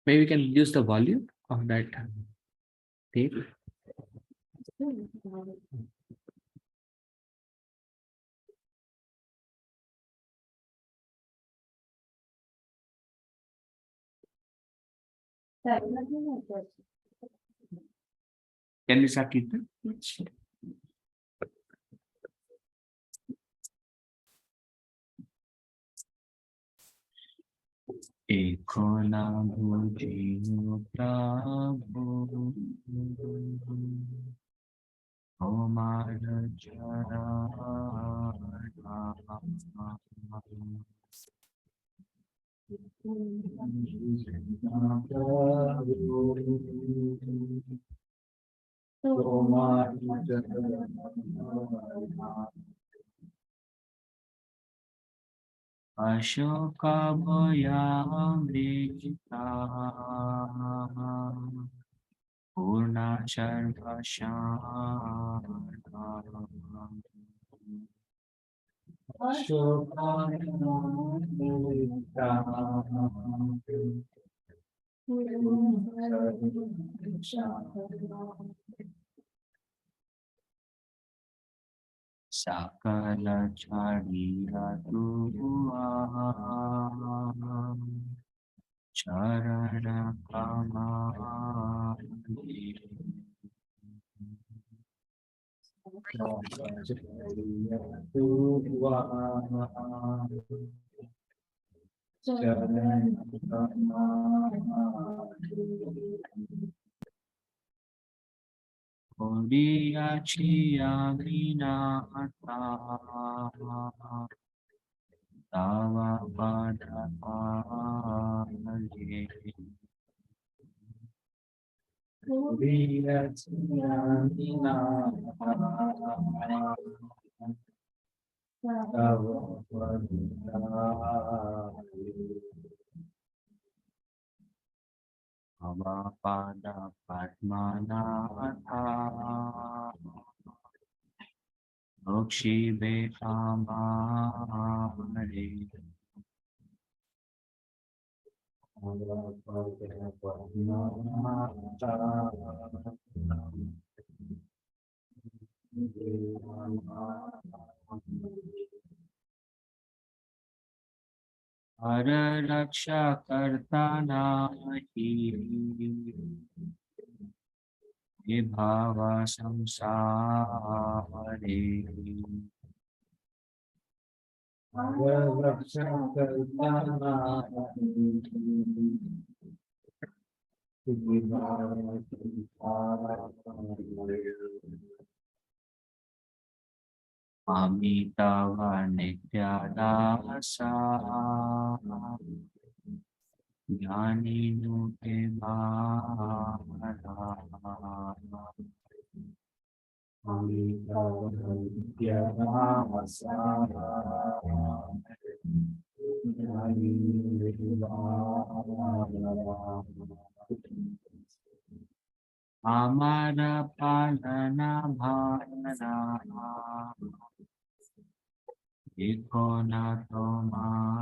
Maybe we can reduce the volume of that tape. Can we start Kirtan? Eko namu jinu prabhu Omara jara Ashoka Bhoyamrita Purna Charva Ashoka Bhoyamrita Sakala Charira Tua Charana Kama Oriya Chiyaminata Tava Padapale Oriya Chiyaminata Tava Padapale Avapada Padmanatha Mokshibe Amare Hara Raksha Karta Nahi Vibhava Samsare Hara Raksha Karta Nahi Vibhava Samsare Amitava Nityadasa Jnani Nute Bhara Amitava Nityadasa Jnani Nute Bhara Amara Palana Bhana Ikona Tomana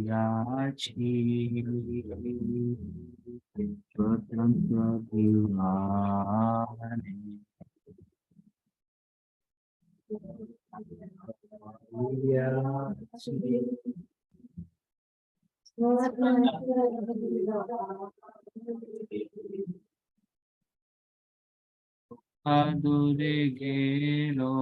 Yachi Swatantra Bhivani Adure gelo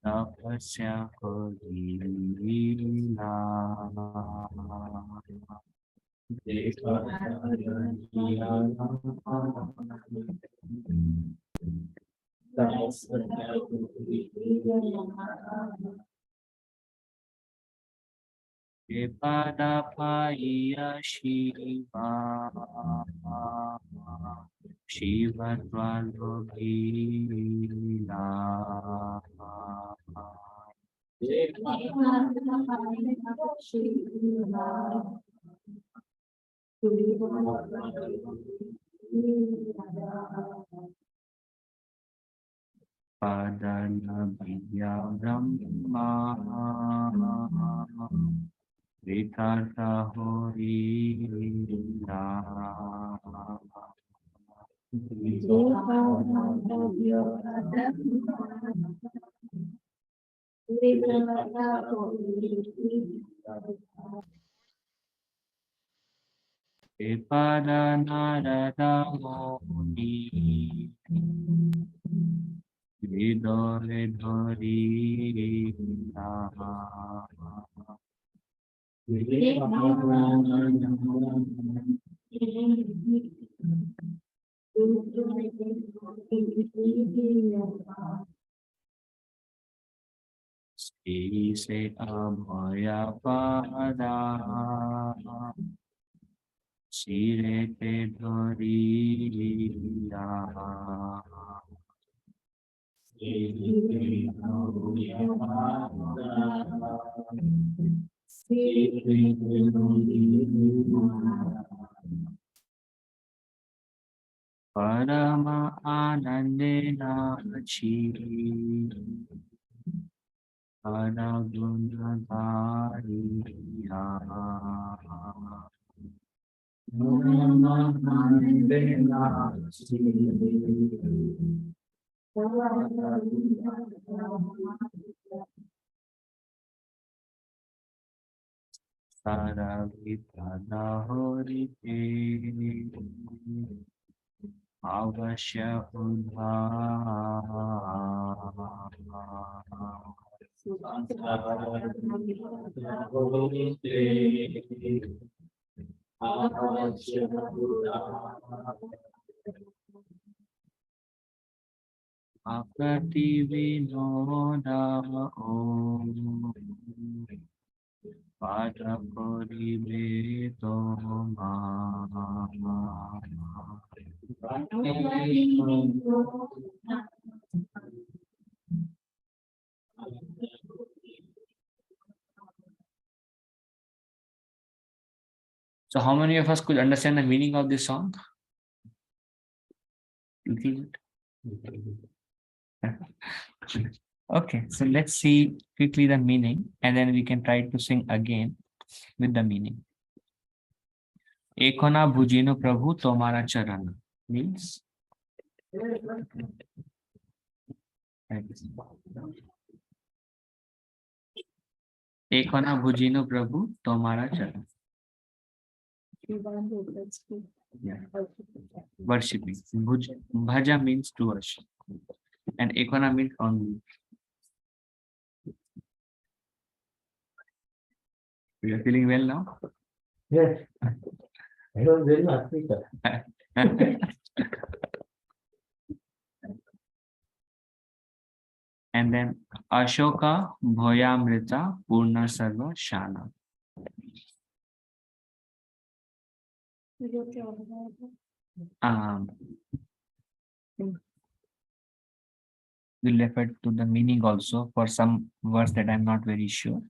Tapasya Kodila Pada Paya Shiva Shiva Dvalogila Padana Vidya Brahma Vikarta Horila Pada Narada Muni Vidore Dhorila Se Abhaya Pada Shirete Dhorila Parama Anandena Chiri Paragunadariya Anandena Chiri Saravita Horite Avashya Buddha Akati Vinoda Om Padapuri Beto Ma So how many of us could understand the meaning of this song? Okay, so let's see quickly the meaning and then we can try to sing again with the meaning. Ekona bhujino prabhu tomara charana means Ekona bhujino prabhu tomara charana. Yeah. Worshipping. Bhaja means to worship. And Ekona means only. You are feeling well now? Yes. I was very happy. And then Ashoka Bhoyamrita Purna Sarva Shana. We'll refer to the meaning also for some words that I'm not very sure.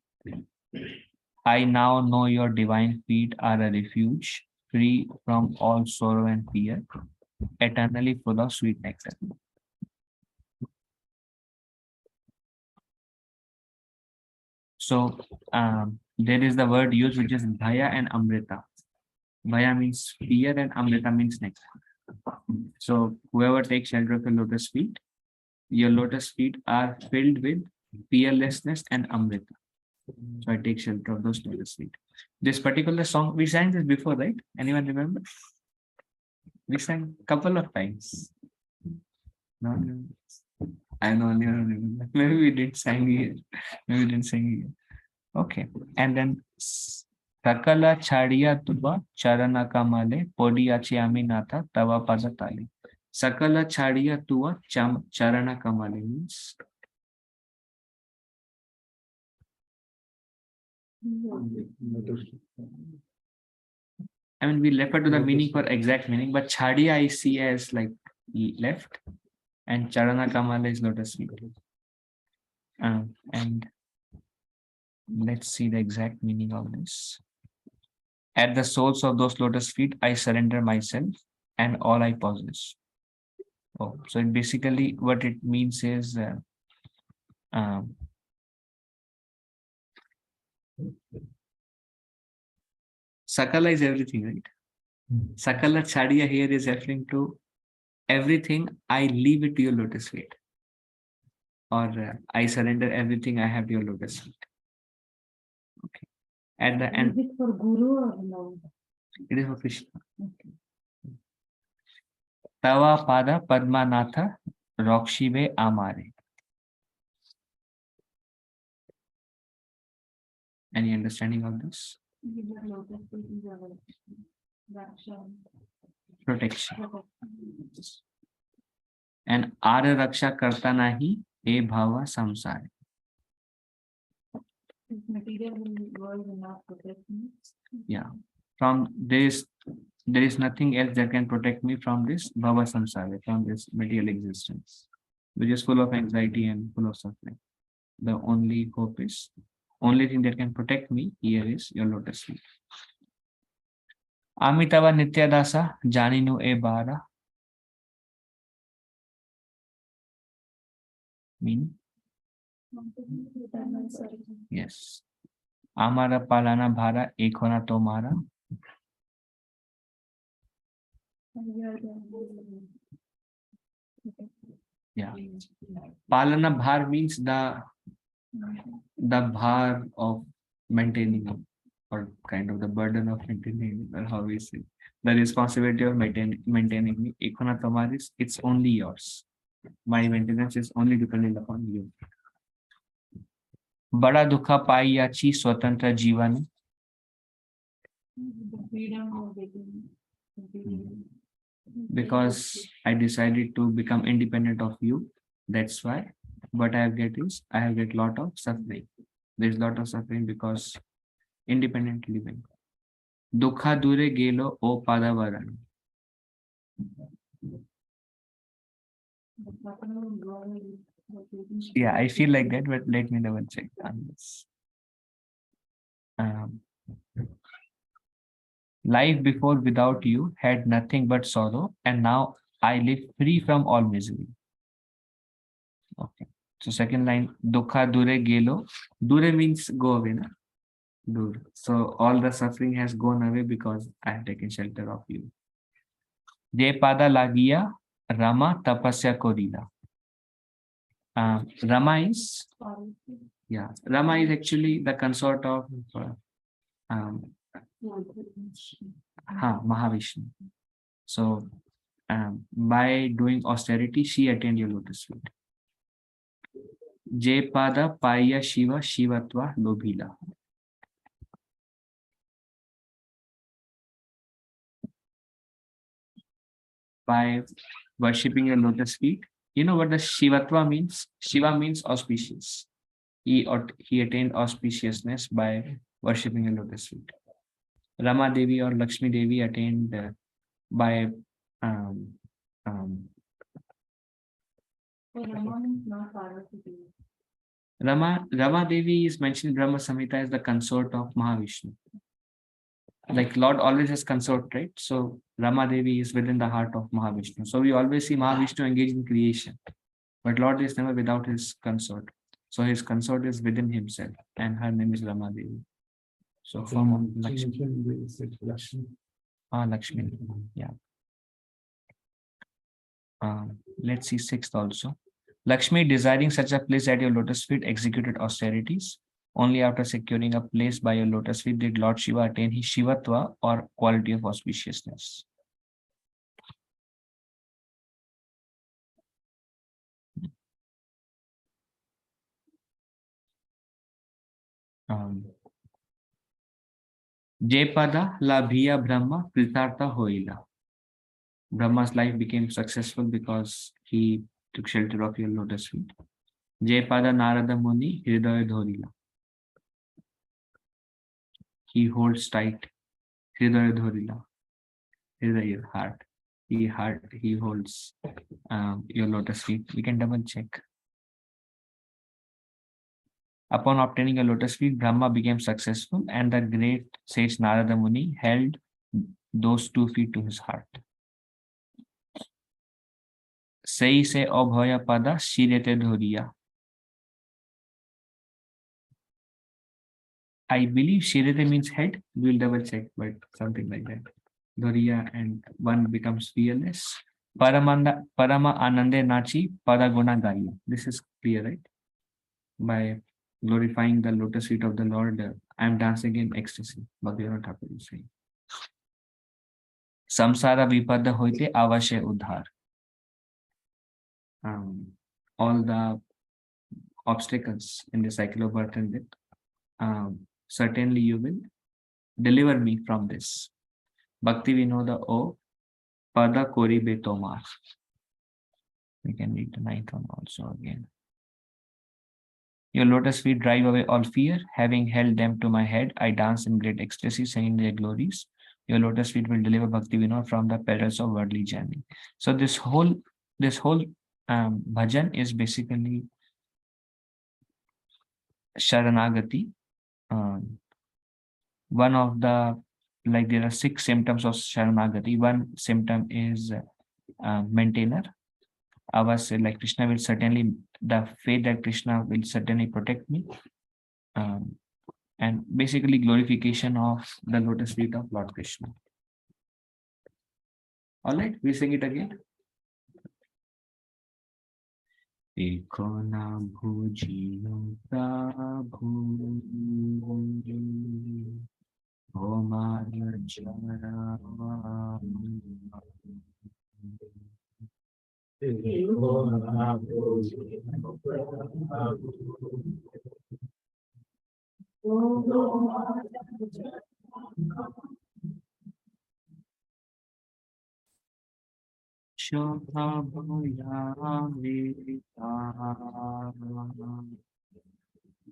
I now know your divine feet are a refuge, free from all sorrow and fear, eternally full of sweet nectar. So there is the word used which is Bhaya and Amrita. Bhaya means fear and Amrita means nectar. So whoever takes shelter of your lotus feet, your lotus feet are filled with fearlessness and Amrita. So I take shelter of those lotus feet. This particular song, we sang this before, right? Anyone remember? We sang a couple of times. No, no. I know, only remember. Maybe we did sing here. Maybe we didn't sing here. Okay. And then Sakala Chadiya Tuba Charana Kamale Podiachi Aminatha Tava Padatali. Sakala Chadiya Tuva Charana Kamale means I mean, we refer to the meaning for exact meaning, but Chadiya I see as like left, and Charana Kamala is lotus feet. And let's see the exact meaning of this. At the soles of those lotus feet, I surrender myself and all I possess. Oh, so it basically what it means is Sakala is everything, right? Sakala Chadiya here is referring to everything. I leave it to your lotus feet, or I surrender everything I have to your lotus feet. Okay. At the end, Is it for Guru or no? it is for Krishna. Okay. Tava Pada Padmanatha Rokshive Amare. Any understanding of this? Protection. And Arya Raksha Karta Nahi E Bhava Samsara. Material world will not protect me. Yeah. From this, there is nothing else that can protect me from this Bhava Samsara, from this material existence, which is full of anxiety and full of suffering. The only hope is, only thing that can protect me here is your lotus feet. Amitava Nityadasa Janinu E Bara. Meaning? Yes. Amara Palana Bhara Ekhona Tomara. Yeah. Palana Bhar means the bhar of maintaining, or kind of the burden of maintaining, or how we say, the responsibility of maintaining me. Ekhona Tomaris, it's only yours. My maintenance is only dependent upon you. Bada Dukha Paiyachi Swatantra Jivan. Because I decided to become independent of you. That's why what I have get is I have get lot of suffering. There's lot of suffering because independent living. Dukha dure gelo o padavaran. Yeah, I feel like that, but let me double check on this. Life before without you had nothing but sorrow, and now I live free from all misery. Okay. So second line, Dukha dure gelo. Dure means go away. Na? Dur. So all the suffering has gone away because I have taken shelter of you. Je pada lagia Rama tapasya korila. Rama is, yeah, Rama is actually the consort of Mahavishnu. So by doing austerity, she attained your lotus feet. Je pada paya Shiva Shivatva lobhila. By worshipping your lotus feet, you know what the Shivatva means? Shiva means auspicious. He attained auspiciousness by worshipping a lotus feet. Rama Devi or Lakshmi Devi attained by Rama Devi is mentioned in Brahma Samhita as the consort of Mahavishnu. Like Lord always has consort, right? So Rama Devi is within the heart of Mahavishnu. So we always see Mahavishnu engaged in creation, but Lord is never without his consort. So his consort is within himself, and her name is Rama Devi. So from Lakshmi. Lakshmi. Yeah. Let's see sixth also. Lakshmi, desiring such a place at your lotus feet, executed austerities. Only after securing a place by your lotus feet did Lord Shiva attain his Shivatva or quality of auspiciousness. Jepada labhiya Brahma pritartha hoila. Brahma's life became successful because he took shelter of your lotus feet. Jepada Narada Muni hridaya dhorila. He holds tight hridaya dhorila. Hridaya heart. He holds your lotus feet. We can double check. Upon obtaining a lotus feet, Brahma became successful, and the great sage Narada Muni held those 2 feet to his heart. Sei se abhaya pada shirete dhoriya. I believe shirete means head. We'll double check, but something like that. Dhoriya and one becomes fearless. Parama anande nachi pada guna gaya. This is clear, right? By glorifying the lotus feet of the Lord, I am dancing in ecstasy. Bhaktivinoda Thakur is saying. Samsara vipada hoite avashay udhar. All the obstacles in the cycle of birth and death, certainly you will deliver me from this. Bhakti Vinoda O Pada Kori Betomar. We can read the ninth one also again. Your lotus feet drive away all fear. Having held them to my head, I dance in great ecstasy, singing their glories. Your lotus feet will deliver Bhakti Vinod from the perils of worldly journey. So this whole bhajan is basically Sharanagati. One of the, like there are 6 symptoms of Sharanagati. One symptom is maintainer. Ours, like Krishna will certainly, the faith that Krishna will certainly protect me. And basically glorification of the lotus feet of Lord Krishna. All right, we sing it again. Ekona bhujino prabhu Omara jara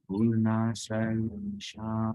Purna Sarvashana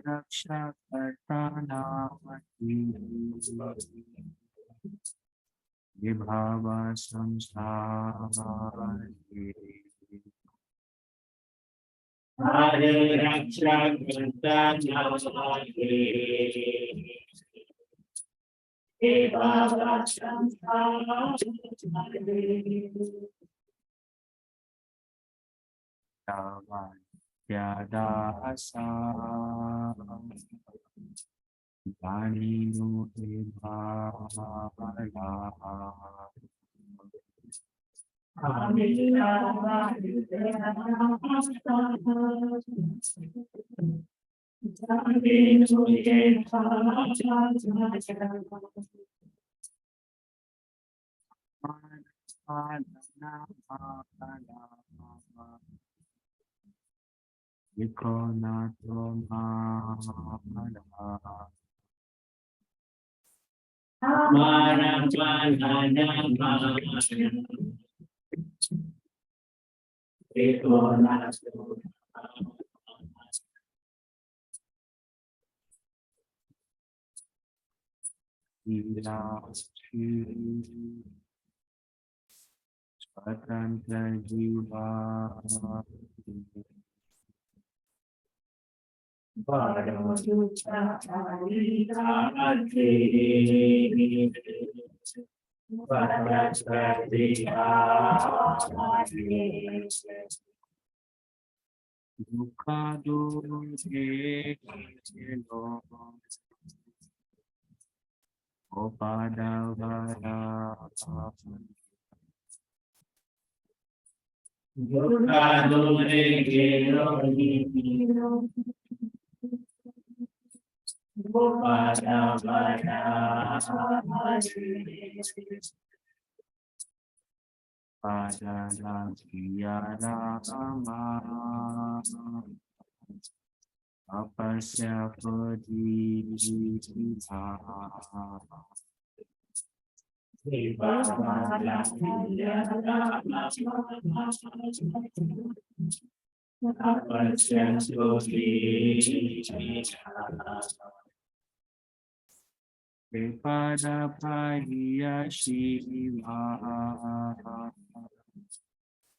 रक्षा कर्ता नामति विभावा संसार हरे रक्षा करता नामते हे बाबा त्यादासा वाणी no स्वतंत्र जीवा दुखा दुखे उपादावरा अपस्य Shiva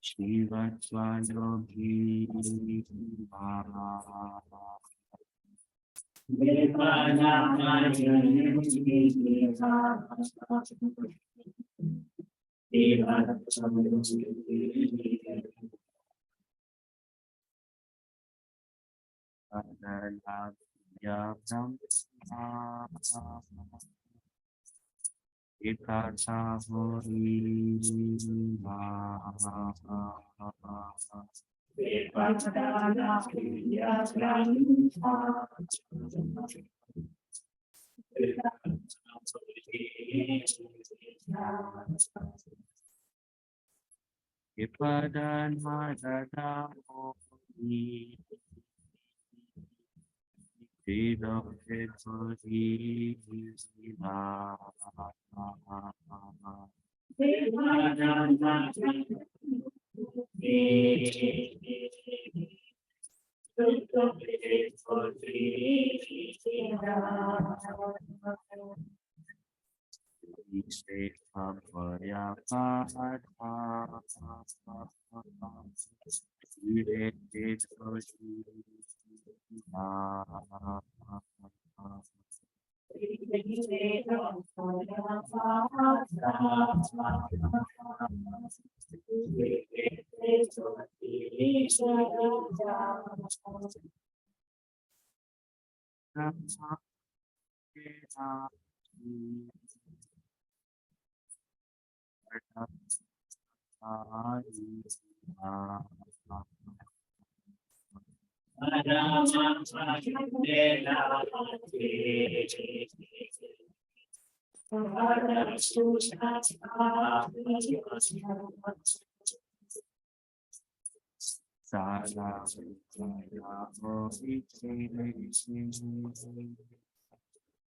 शिवत्वायोगी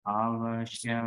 Avashya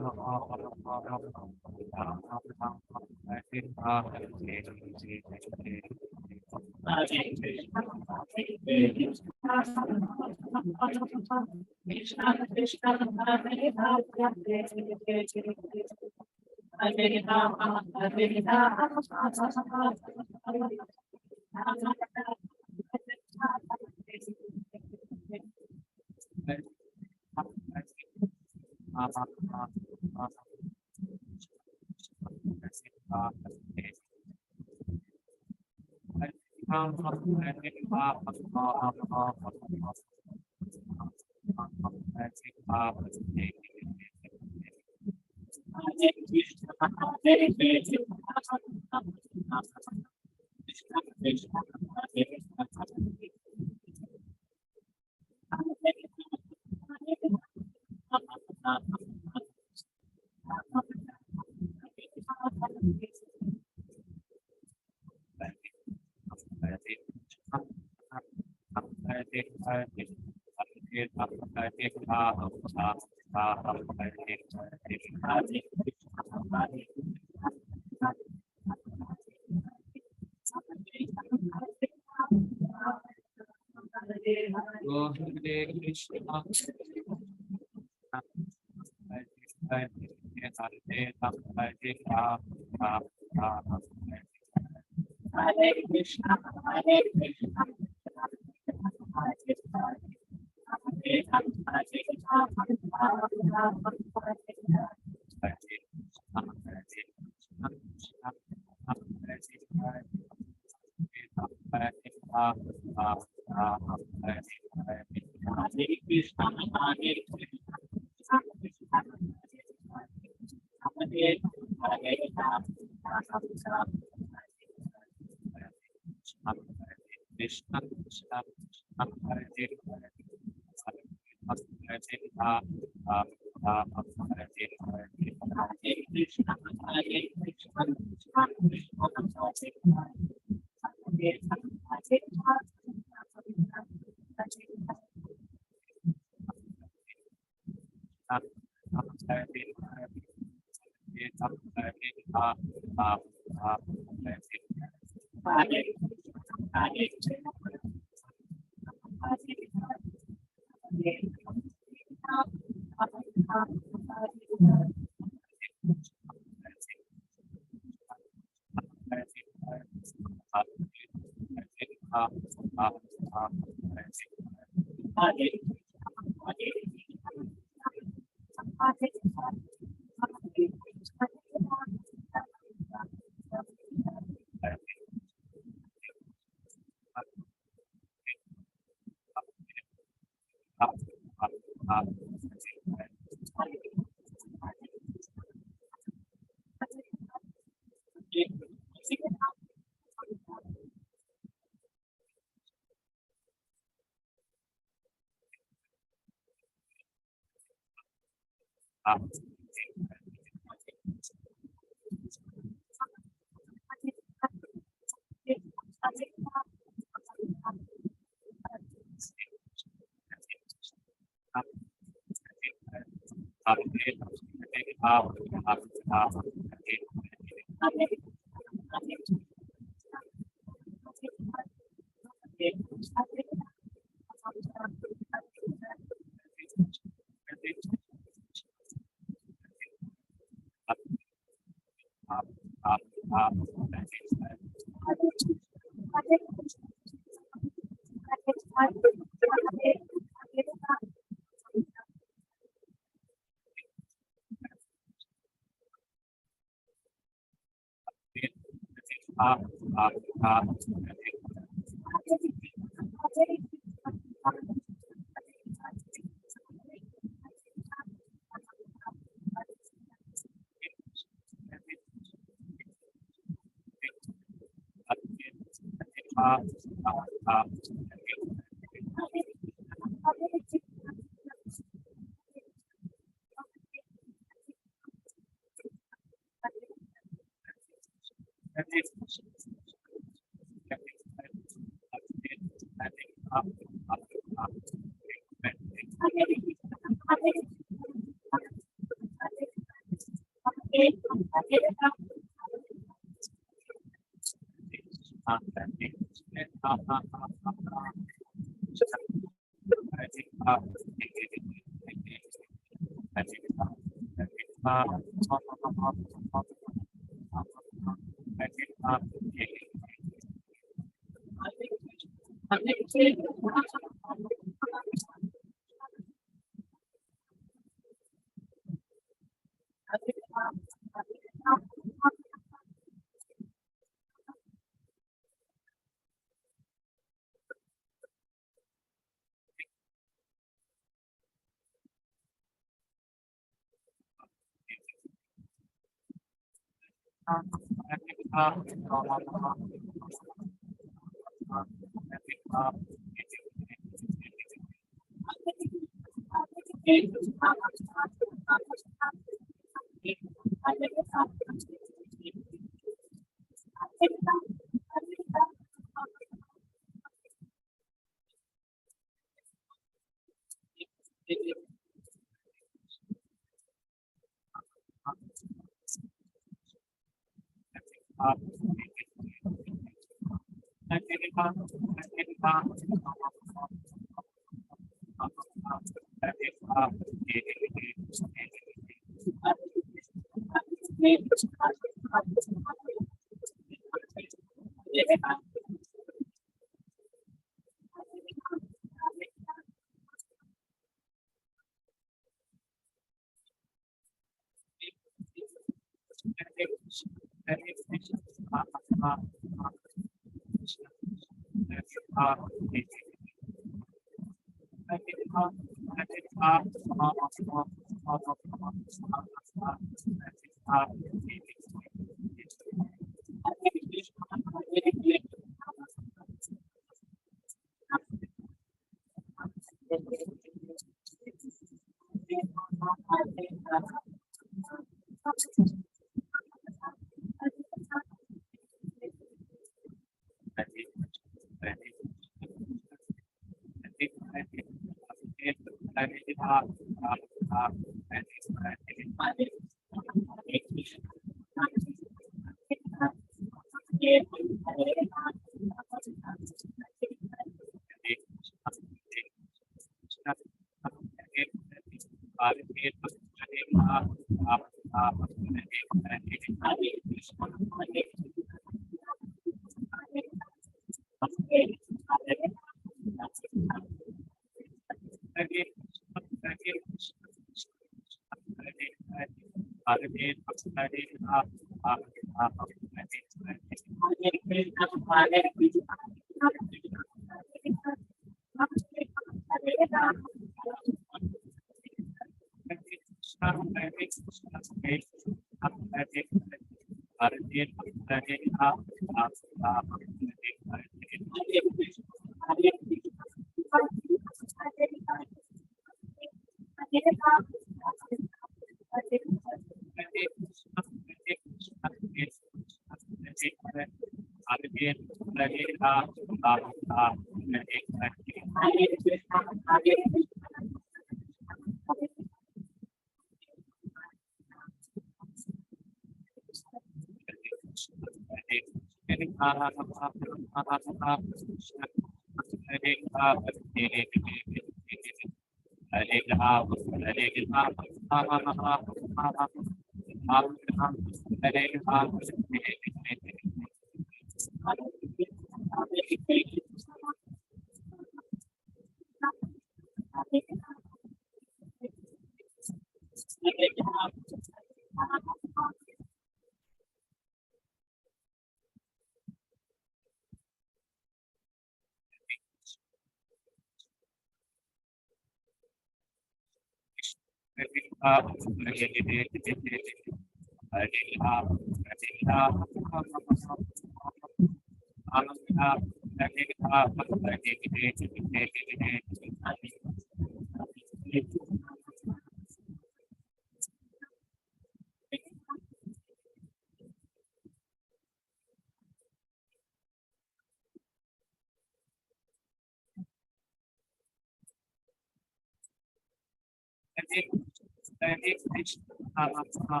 Hare Krishna,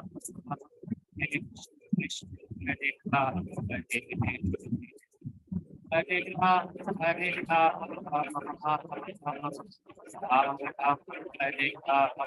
Hare Krishna, Hare Rama, Hare Rama, Hare Rama, Rama Rama, Hare Rama,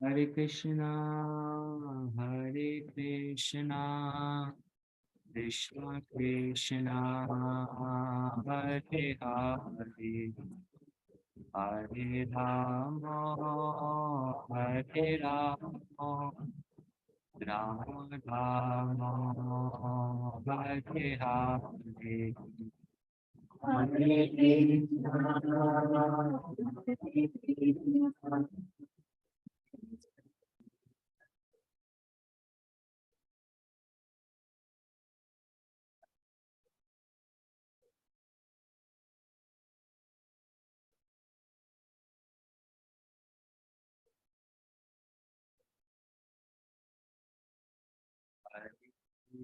Hare Krishna, Hare Krishna, Krishna Krishna, Hare Hare, Hare Rama, Hare Rama, Rama Rama, Hare Hare. Hare Krishna, Hare Krishna, Krishna Krishna, Hare Hare, Hare Rama, Hare Rama, Rama Rama, Hare Hare.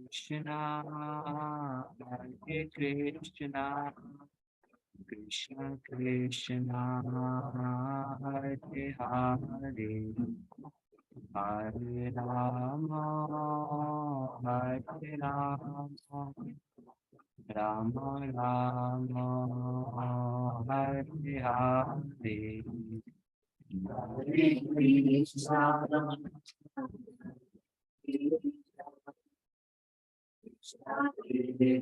Krishna, Hare Krishna, Krishna Krishna, Hare Hare, Hare Rama, Hare Rama, Rama Rama, Hare Hare Krishna, Hare Krishna, Krishna Krishna,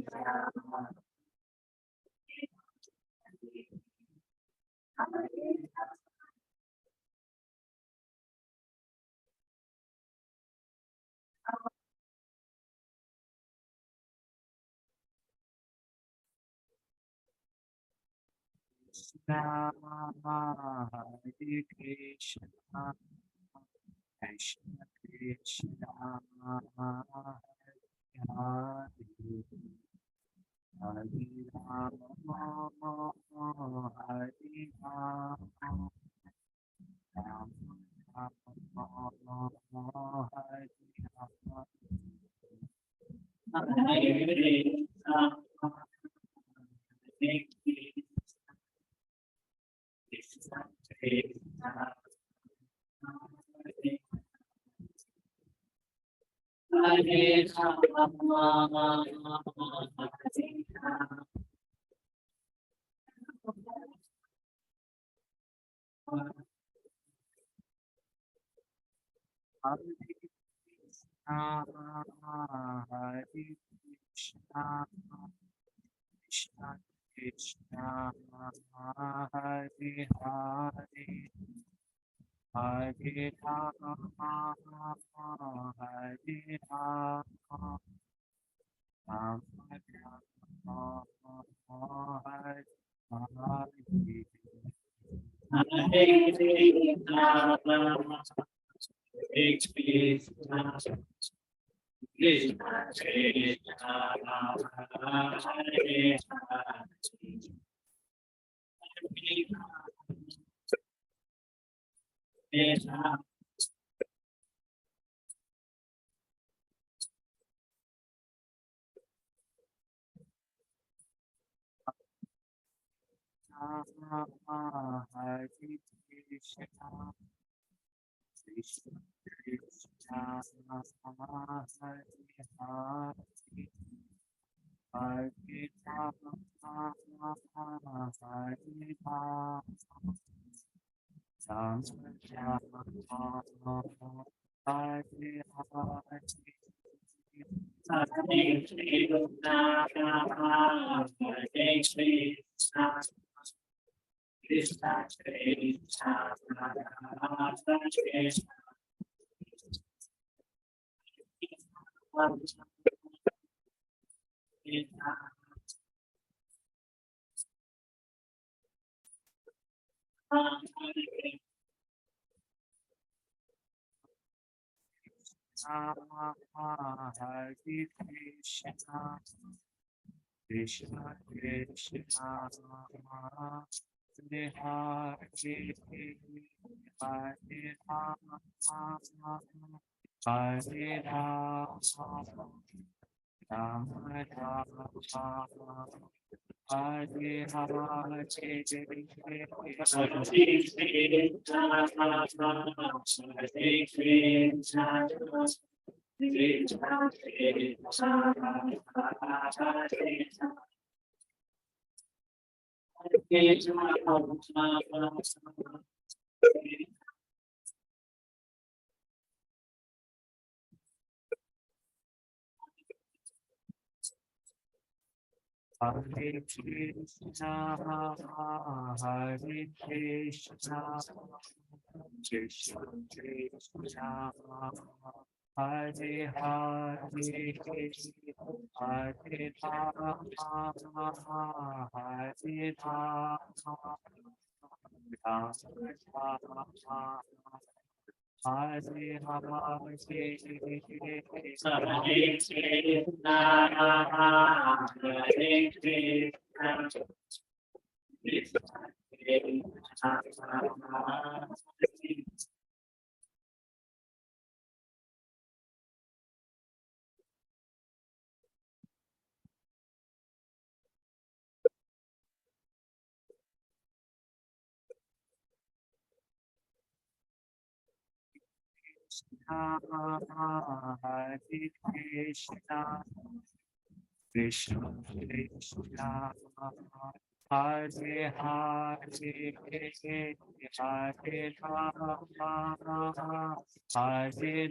Hare Hare, Hare Rama, Hare Rama, Rama Rama, Hare Hare. Hare Krishna, Krishna Krishna, Hare Hare, Hare Rama, Hare Rama, Rama Rama, Hare Hare. Hare Krishna, Krishna Krishna, Hare Hare, Hare Rama, Hare Rama, Rama Rama, Hare Hare Krishna, Hare Krishna, Krishna Krishna, Hare Hare, Hare Rama, Hare Rama, Rama Rama, Hare Krishna, Krishna Krishna, Hare Hare, Hare Rama, Hare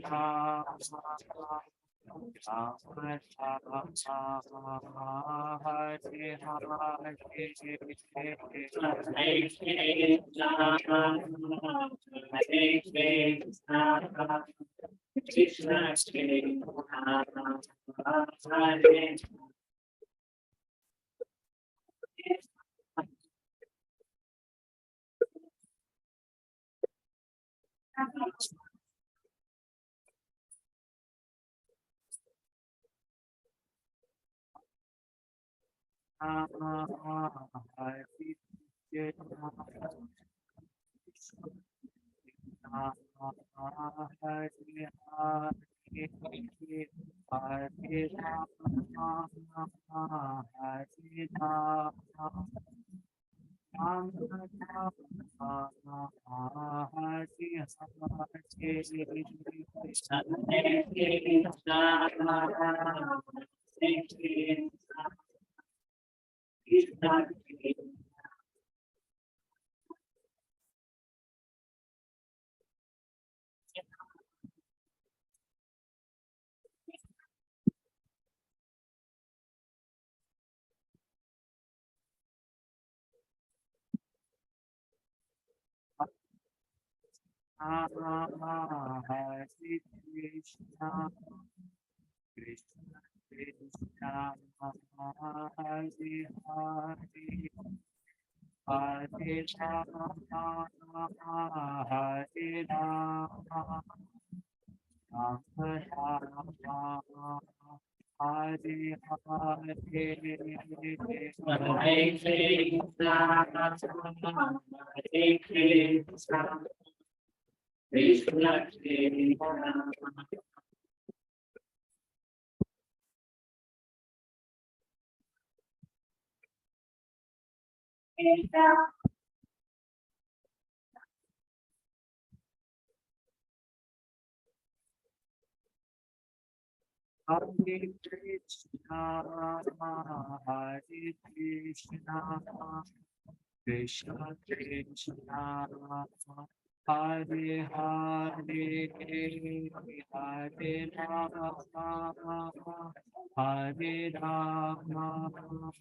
Rama, Hare Krishna, Krishna Krishna, Hare Hare, Hare Rama, Hare Rama, Rama Rama, Hare Hare Krishna, Hare Krishna, Krishna Krishna, Hare Hare Hare Rama Hare Rama Rama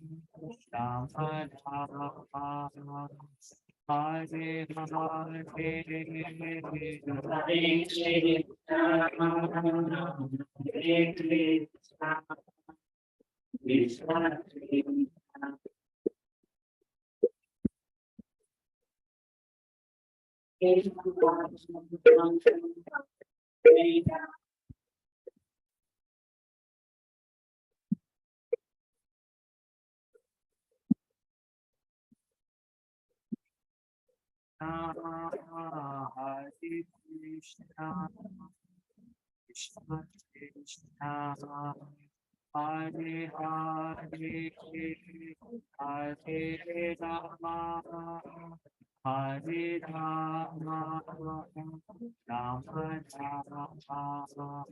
Rama Hare Hare Krishna Krishna Krishna Hare Hare Hare Rama Hare Rama Rama Rama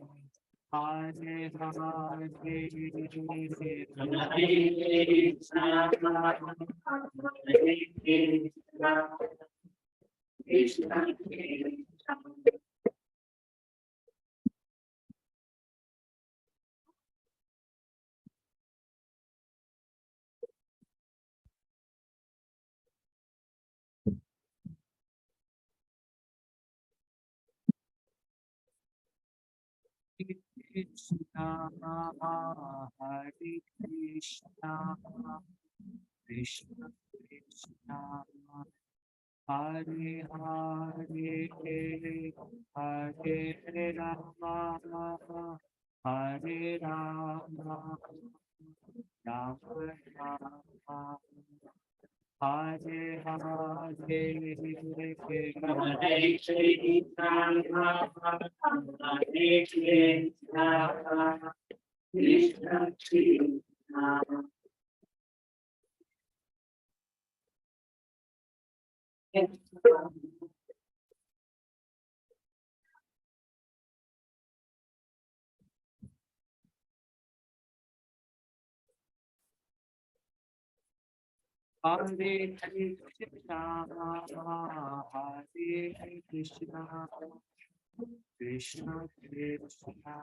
Hare Krishna Hare Krishna Krishna Krishna Hare Hare Hare Rama Hare Rama Rama Rama Hare Hare Krishna, Hare Krishna, Krishna Krishna,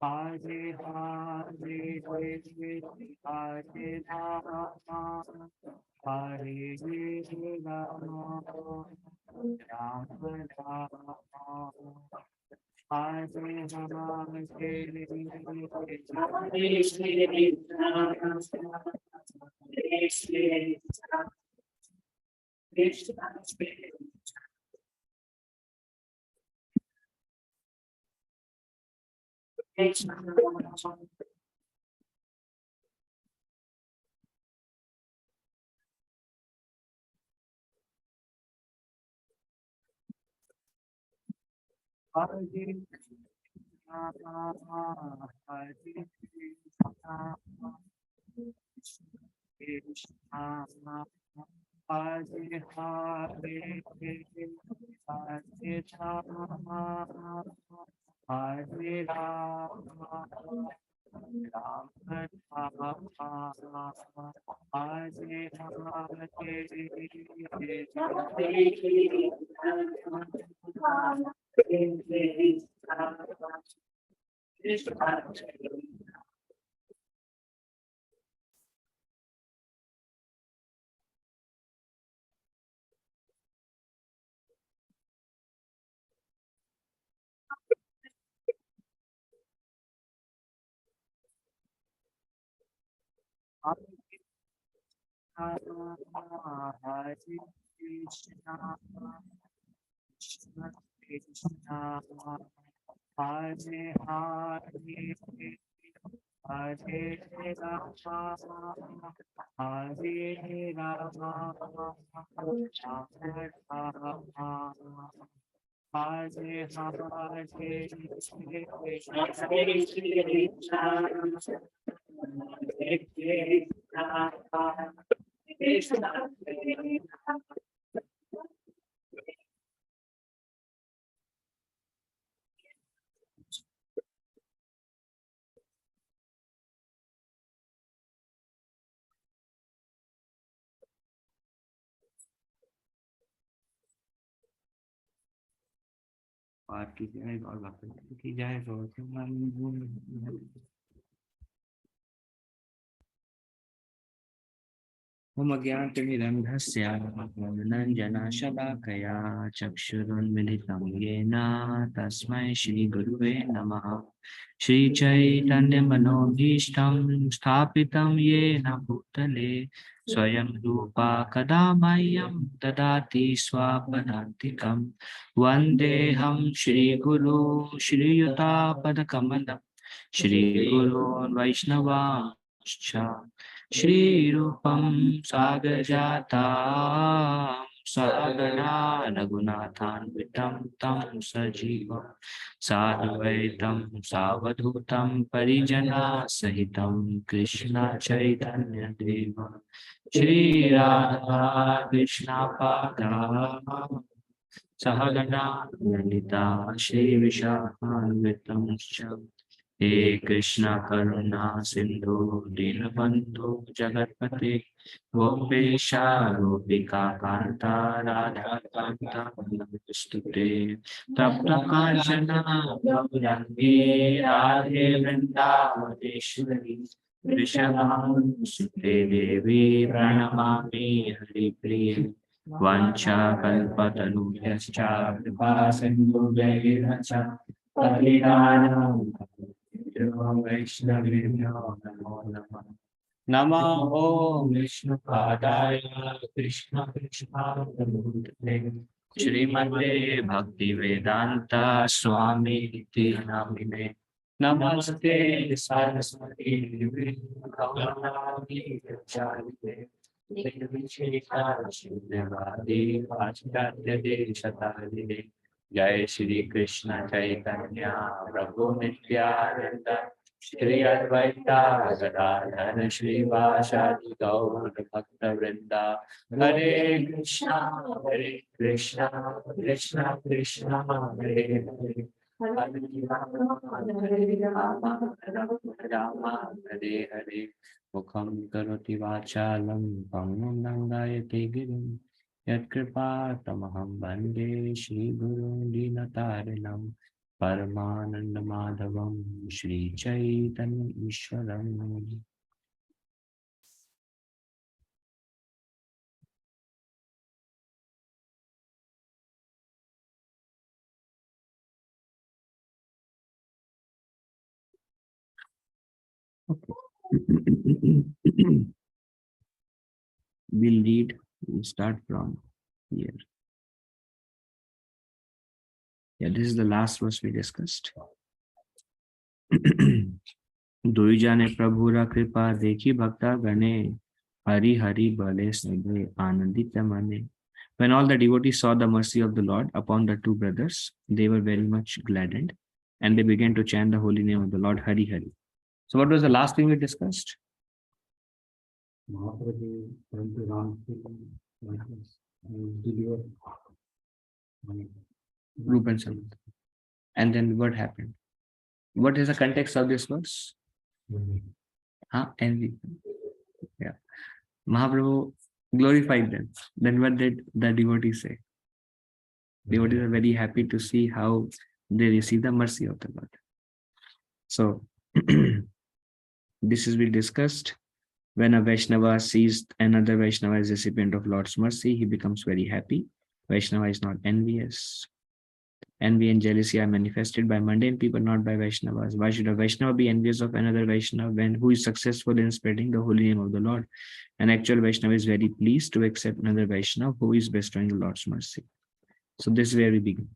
Hare Hare, Hare Rama, Hare Rama, Rama Rama, Hare Krishna, Hare Hare, Hare Rama, Hare Rama, Rama Rama, Hare Hare Krishna, Krishna Krishna, Hare Hare, Hare Rama, Hare Rama, Rama Rama, Hare पाठ की जाए और भक्त की जाए। ओम अज्ञानतिमिरन्धस्य ज्ञानाञ्जनशलाकया चक्षुरुन्मिलितं येन तस्मै श्रीगुरुवे नमः। श्रीचैतन्यमनोभीष्टं स्थापितं येन भूतले स्वयं रूपा कदा मह्यं ददाति स्वापदान्तिकं। वन्देऽहं श्रीगुरो श्रीयुतापदकमलं श्रीगुरोन् वैष्णवांश्च श्रीरूपं सागरजाता सहगना रघुनाथान्वितं तं सजीवं साद्वैतं सावधूतं परिजनसहितं कृष्ण चैतन्यदेवं श्रीराधा कृष्णपादाः सहगना ललिता श्रीविशाखान्वितं हे कृष्ण करुणा सिंधु दीनबंधु जगतपते गोपेशा गोपिका कांता राधा कांता नमस्तुते तप्त कांचना गौरांगी राधे वृंदावनेश्वरी वृषभानुसुते देवी प्रणमामि हरिप्रिये वाञ्छाकल्पतरुभ्यश्च कृपा सिन्धुभ्यैव च पतितानां वैष्णवेभ्यो नमो नमः। नमो ॐ विष्णुपादाय कृष्ण कृष्णाय भूतले श्रीमते भक्तिवेदांत स्वामी इति नामिने नमस्ते सरस्वती गौरवाणी प्रचारिते शून्यवादी पाश्चात्य देशतारिणे जय श्री कृष्ण चैतन्य प्रभु नित्यानंद श्री अद्वैता गदाधर श्रीवासादि गौर भक्त वृंदा हरे कृष्णा कृष्ण कृष्ण हरे हरे हरे राम राम हरे हरे मुखं करोति वाचालं पंगुं लङ्घयते गिरिं यत्कृपातमहं वन्दे श्रीगुरुं दीनतारिणं परमानन्दमाधवं श्रीचैतन्यईश्वरम्। We'll read, we'll start from here. Yeah, this is the last verse we discussed. दुई जाने प्रभुरा कृपा देखी भक्ता गणे हरि हरि बले सदे आनंदित मने. When all the devotees saw the mercy of the Lord upon the two brothers, they were very much gladdened and they began to chant the holy name of the Lord, Hari Hari. So what was the last thing we discussed? Mahaprabhu went to Ram and delivered Rup and Samad. And then what happened? What is the context of this verse? Envy. Yeah. Mahaprabhu glorified them. Then what did the devotees say? Devotees are very happy to see how they receive the mercy of the Lord. So this is we discussed. When a Vaishnava sees another Vaishnava as recipient of Lord's mercy, he becomes very happy. Vaishnava is not envious. Envy and jealousy are manifested by mundane people, not by Vaishnavas. Why should a Vaishnava be envious of another Vaishnava when who is successful in spreading the holy name of the Lord? An actual Vaishnava is very pleased to accept another Vaishnava who is bestowing the Lord's mercy. So this is where we begin.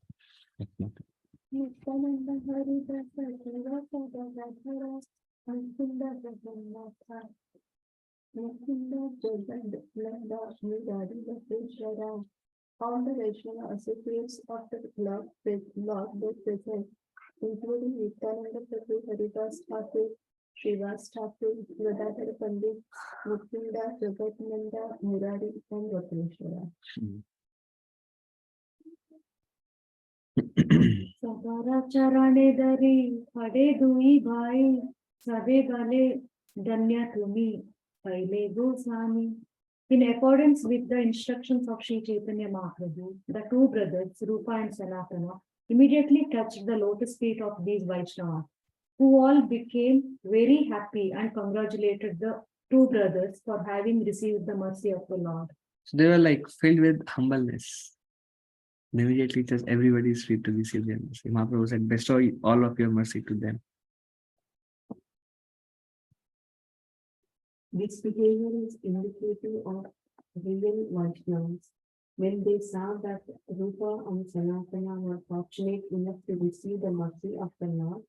All the Vaishnava associates of the Lord they present, including Nityananda Prabhu, Haridas Thakur, Srivas Thakur, Gadadhar Pandit, Mukunda, Jagatnanda, Murari, and Ratneshwara. Sagara charane dari, khade dui bhai, sabe gale, danya tumi, paile gosami. In accordance with the instructions of Sri Chaitanya Mahaprabhu, the two brothers, Rupa and Sanatana, immediately touched the lotus feet of these Vaishnavas, who all became very happy and congratulated the two brothers for having received the mercy of the Lord. So they were like filled with humbleness. And immediately just everybody is free to receive their mercy. Mahaprabhu said, bestow all of your mercy to them. This behavior is indicative of real Vaishnavas. When they saw that Rupa and Sanatana were fortunate enough to receive the mercy of the Lord,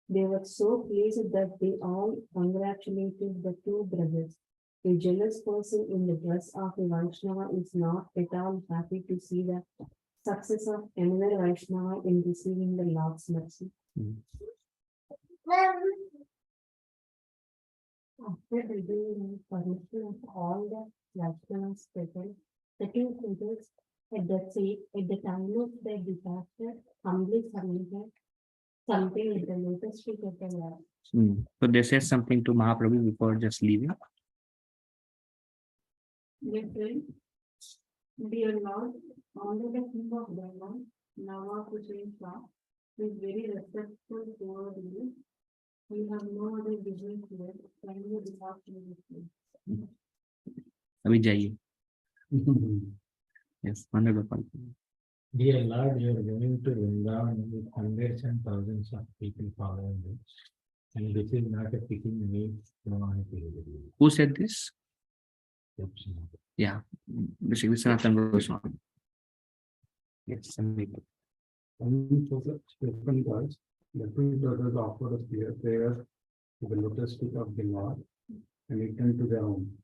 they were so pleased that they all congratulated the two brothers. A jealous person in the dress of a Vaishnava is not at all happy to see the success of another Vaishnava in receiving the Lord's mercy. After reviewing permission of all the Vaishnavas present, the two brothers at the time of their departure humbly submitted something at the lotus feet of the Lord. So they said something to Mahaprabhu before just leaving. Dear friend, dear Lord, under the king of Dharma, Nawab Hussain Shah, is very respectful toward you. We have no other business here. Can you depart from this place? Abhi jaiye. Yes, wonderful. Dear Lord, you are going to Vrindavan with hundreds and thousands of people following you. And this is not a picking me from anybody. Who said this? Yeah, basically Sanatana Goswami. Yes, Sandeep. And for the spoken words, the two brothers offered a prayer to the lotus feet of the Lord and returned to their home.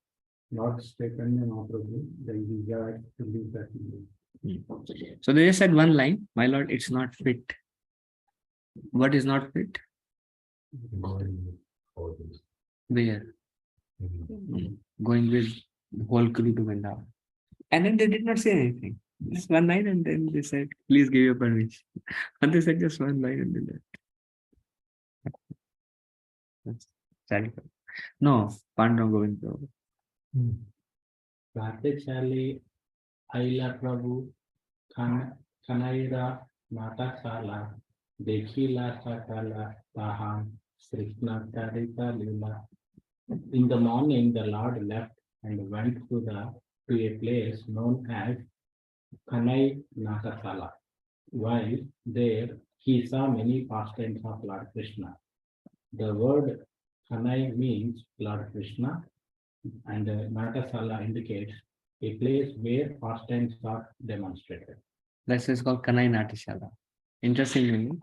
Lord Chaitanya Mahaprabhu then desired to leave that evening. So they just said one line, my Lord, it's not fit. What is not fit? Where? Going with the whole crew to Vrindavan. And then they did not say anything. Just one line, and then they said, please give your permission. And they said just one line and then that. That's sad. No, Pandam Govinda. Pratyakshali Aila Prabhu Kanaira Natasala Dekhila Sakala Taham Krishna Karita Lila. In the morning, the Lord left and went to a place known as Kanai Natasala. While there, he saw many pastimes of Lord Krishna. The word Kanai means Lord Krishna, and Natasala indicates a place where pastimes are demonstrated. That's why it's called Kanai Natashala. Interesting meaning.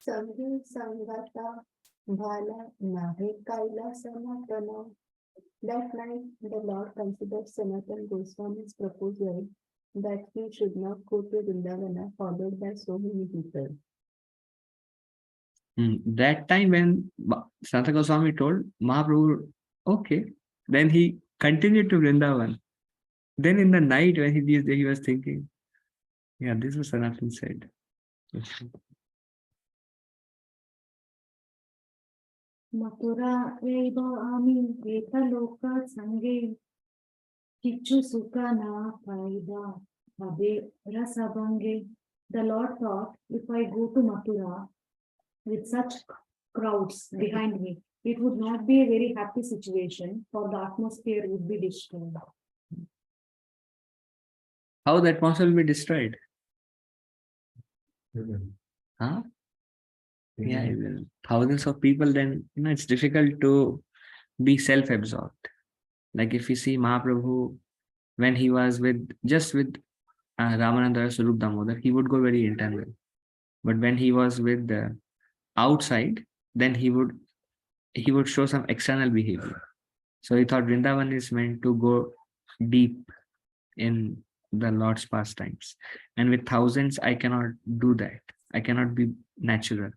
Samhi Sangata Bhala Nahe Kaila Sanatana. That night, the Lord considered Sanatana Goswami's proposal that he should not go to Vrindavana, followed by so many people. That time when Sanatana Goswami told Mahaprabhu, okay, then he continued to Vrindavan. Then in the night when he was thinking, yeah, this was Sanatana said. Mathura Reva Ami Veta Loka Sange Kichu Sukana Paida Abe Rasabange. The Lord thought, if I go to Mathura with such crowds behind me, it would not be a very happy situation, for the atmosphere would be destroyed. How the atmosphere will be destroyed? Huh? Yeah, it will. Thousands of people, then it's difficult to be self-absorbed. Like if you see Mahaprabhu, when he was with Ramananda Swarup Damodar, he would go very internal. But when he was with the outside, then he would show some external behavior. So he thought Vrindavan is meant to go deep in the Lord's pastimes. And with thousands, I cannot do that. I cannot be natural.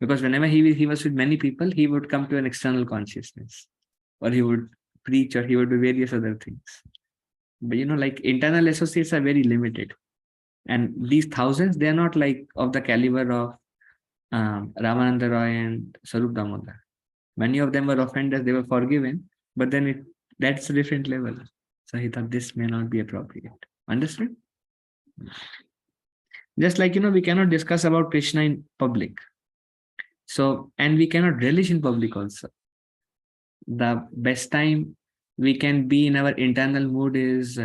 Because whenever he was with many people, he would come to an external consciousness. Or he would preach, or he would do various other things. But like internal associates are very limited. And these thousands, they are not like of the caliber of Ramananda Roy and Swarup Damodar. Many of them were offenders, they were forgiven, but then that's a different level. So he thought this may not be appropriate. Understood? Just like, we cannot discuss about Krishna in public. So, and we cannot relish in public also. The best time we can be in our internal mood is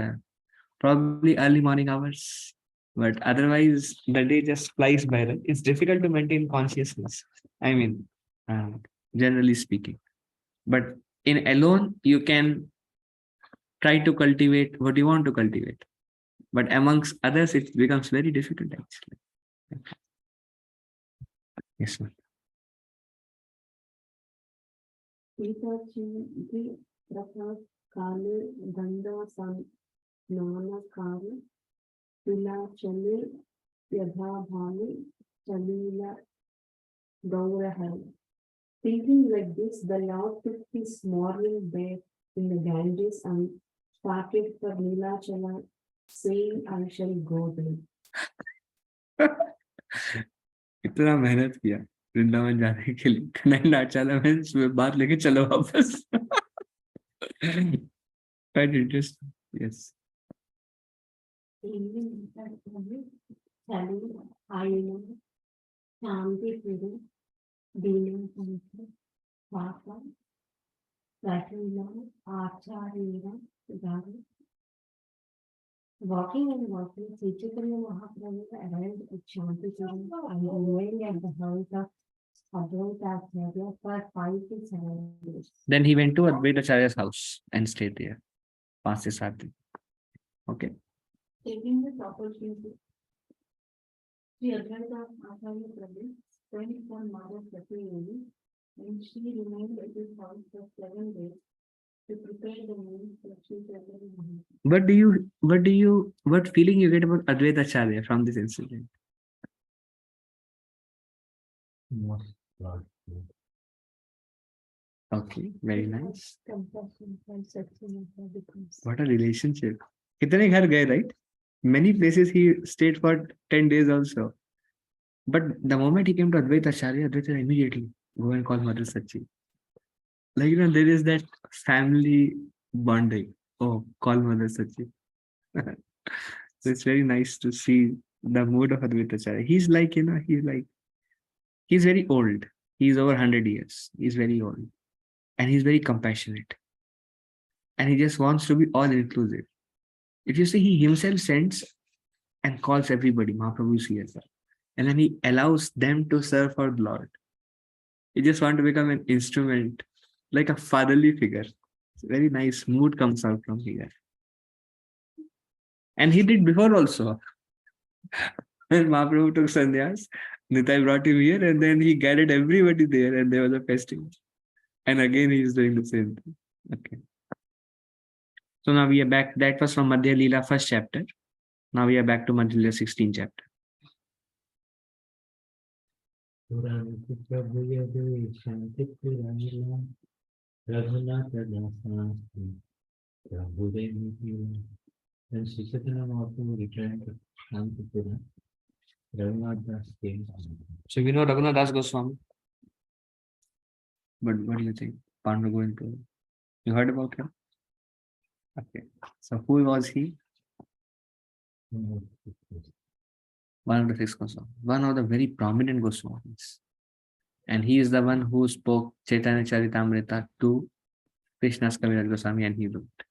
probably early morning hours. But otherwise, the day just flies by. Right? It's difficult to maintain consciousness. I mean, uh, generally speaking. But in alone, you can try to cultivate what you want to cultivate. But amongst others, it becomes very difficult actually. Yes, ma'am. Pitachi Prasad Kale Ganda San Nana Kale Pila Chale Yadha Bhali Chalila Gaurahal. Thinking like this, the Lord took his morning bath in the Ganges and started for Neelachala, saying, I shall go there. इतना मेहनत किया वृंदावन जाने के लिए नहीं नाचाला में इसमें बात लेके चलो वापस. Quite interesting. Yes. Chali, Ayana, Shanti Puru, Dina Santra, Papa, Ratila, Acharya, Gari. Walking and walking, Sri Chaitanya Mahaprabhu arrived at Shanti Puru and remained at the house of Advaita for 5 to 7 days. Then he went to Advaitacharya's house and stayed there. 5 से 7 दिन. Okay. Taking this opportunity, Sri Advaita Acharya Prabhu went for Mother Satyavati, and she remained at his house for 7 days to prepare the meal for Sri Chaitanya Mahaprabhu. What feeling you get about Advaitacharya from this incident? Okay, very nice. Compassion from Satyavati becomes. What a relationship. कितने घर गए, right? Many places he stayed for 10 days also. But the moment he came to Advaitacharya, Advaitacharya immediately go and call Mother Sachi. Like, there is that family bonding. Oh, call Mother Sachi. So it's very nice to see the mood of Advaitacharya. He's like, he's very old. He's over 100 years. He's very old. And he's very compassionate. And he just wants to be all inclusive. If you see, he himself sends and calls everybody, Mahaprabhu is here. And then he allows them to serve for the Lord. He just wants to become an instrument, like a fatherly figure. It's very nice mood comes out from here. And he did before also. When Mahaprabhu took sannyas, Nitai brought him here and then he gathered everybody there and there was a festival. And again he is doing the same thing. Okay. So now we are back. That was from Madhya Leela first chapter. Now we are back to Madhya Leela 16th chapter. When Sri Chaitanya Mahaprabhu returned to Shantipura, Raghunath Das came. So we know Raghunath Das Goswami. But what do you think? Pandu Govinda. You heard about him? Okay. So who was he? One of the 6 Goswamis. One of the very prominent Goswamis. And he is the one who spoke Chaitanya Charitamrita to Krishna's Kaviraj Goswami and he wrote.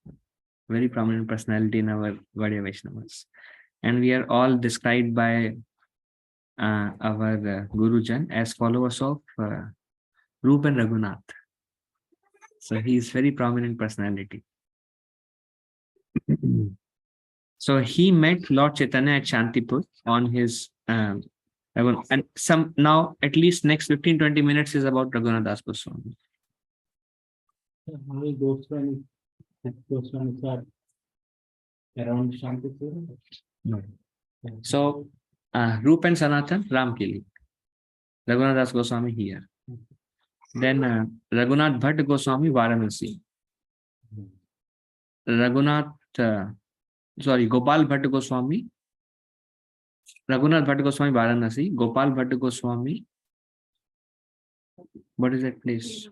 Very prominent personality in our Gaudiya Vaishnavas. And we are all described by our Gurujan as followers of Rup and Raghunath. So he is very prominent personality. So he met Lord Chaitanya at Shantipur on his and some now at least next 15-20 minutes is about Raghunath Das Goswami. How many Goswamis are around Shantipura? No. So Rup and Sanatan, Ramkeli. Raghunath Das Goswami here. Then Raghunath Bhatt Goswami, Varanasi. Gopal Bhatt Goswami. Raghunath Bhatt Goswami, Varanasi. Gopal Bhatt Goswami. What is that place?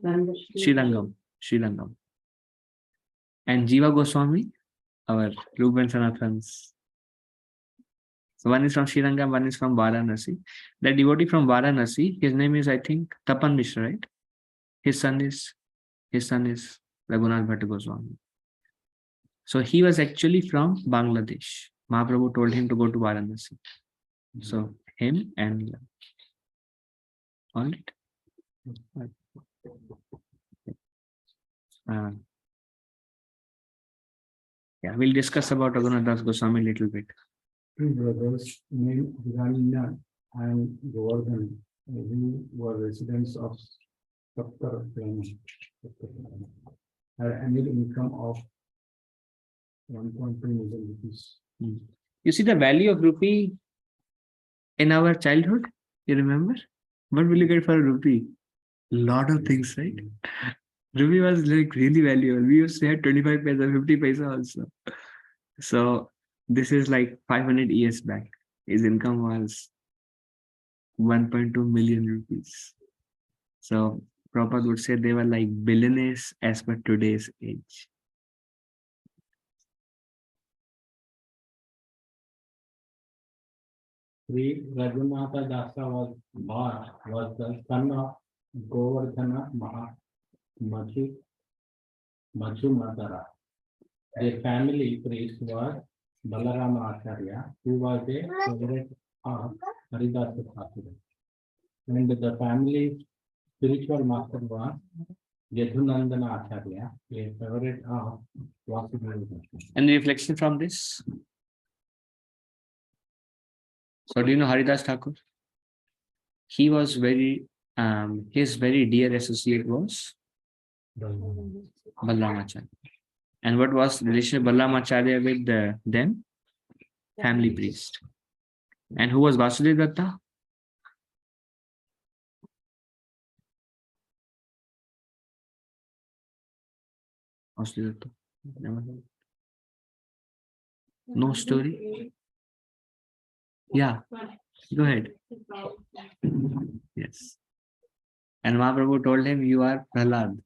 Srilangam. And Jiva Goswami, our Ruben Sanatans. So one is from Srirangam, one is from Varanasi. The devotee from Varanasi, his name is, I think, Tapan Mishra, right? His son is Raghunath Bhatta Goswami. So he was actually from Bangladesh. Mahaprabhu told him to go to Varanasi. So him and all right. Yeah, we'll discuss about Raghunath Das Goswami a little bit. Two brothers named Hiranya and Govardhan, who were residents of Saptarama, had annual income of 1.2 million rupees. You see the value of rupee in our childhood? You remember? What will you get for a rupee? Lot of things, right? Rupee was like really valuable. We used to have 25 paisa, 50 paisa also. So this is like 500 years back. His income was 1.2 million rupees. So Prabhupada would say they were like billionaires as per today's age. Sri Raghunatha Dasa was the son of Govardhana Madhya. Their family priest was Balarama Acharya, who was a favorite of Haridasa Thakur. And the family spiritual master was Yadunandana Acharya, a favorite of Vasudeva. Any reflection from this? So do you know Haridas Thakur? He was his very dear associate was Balramacharya. And what was the relation of Balramacharya with them? Family priest. And who was Vasudeva Datta? Vasudeva Datta. Never heard. No story? Yeah, go ahead. Yes. And Mahaprabhu told him, you are Prahlad.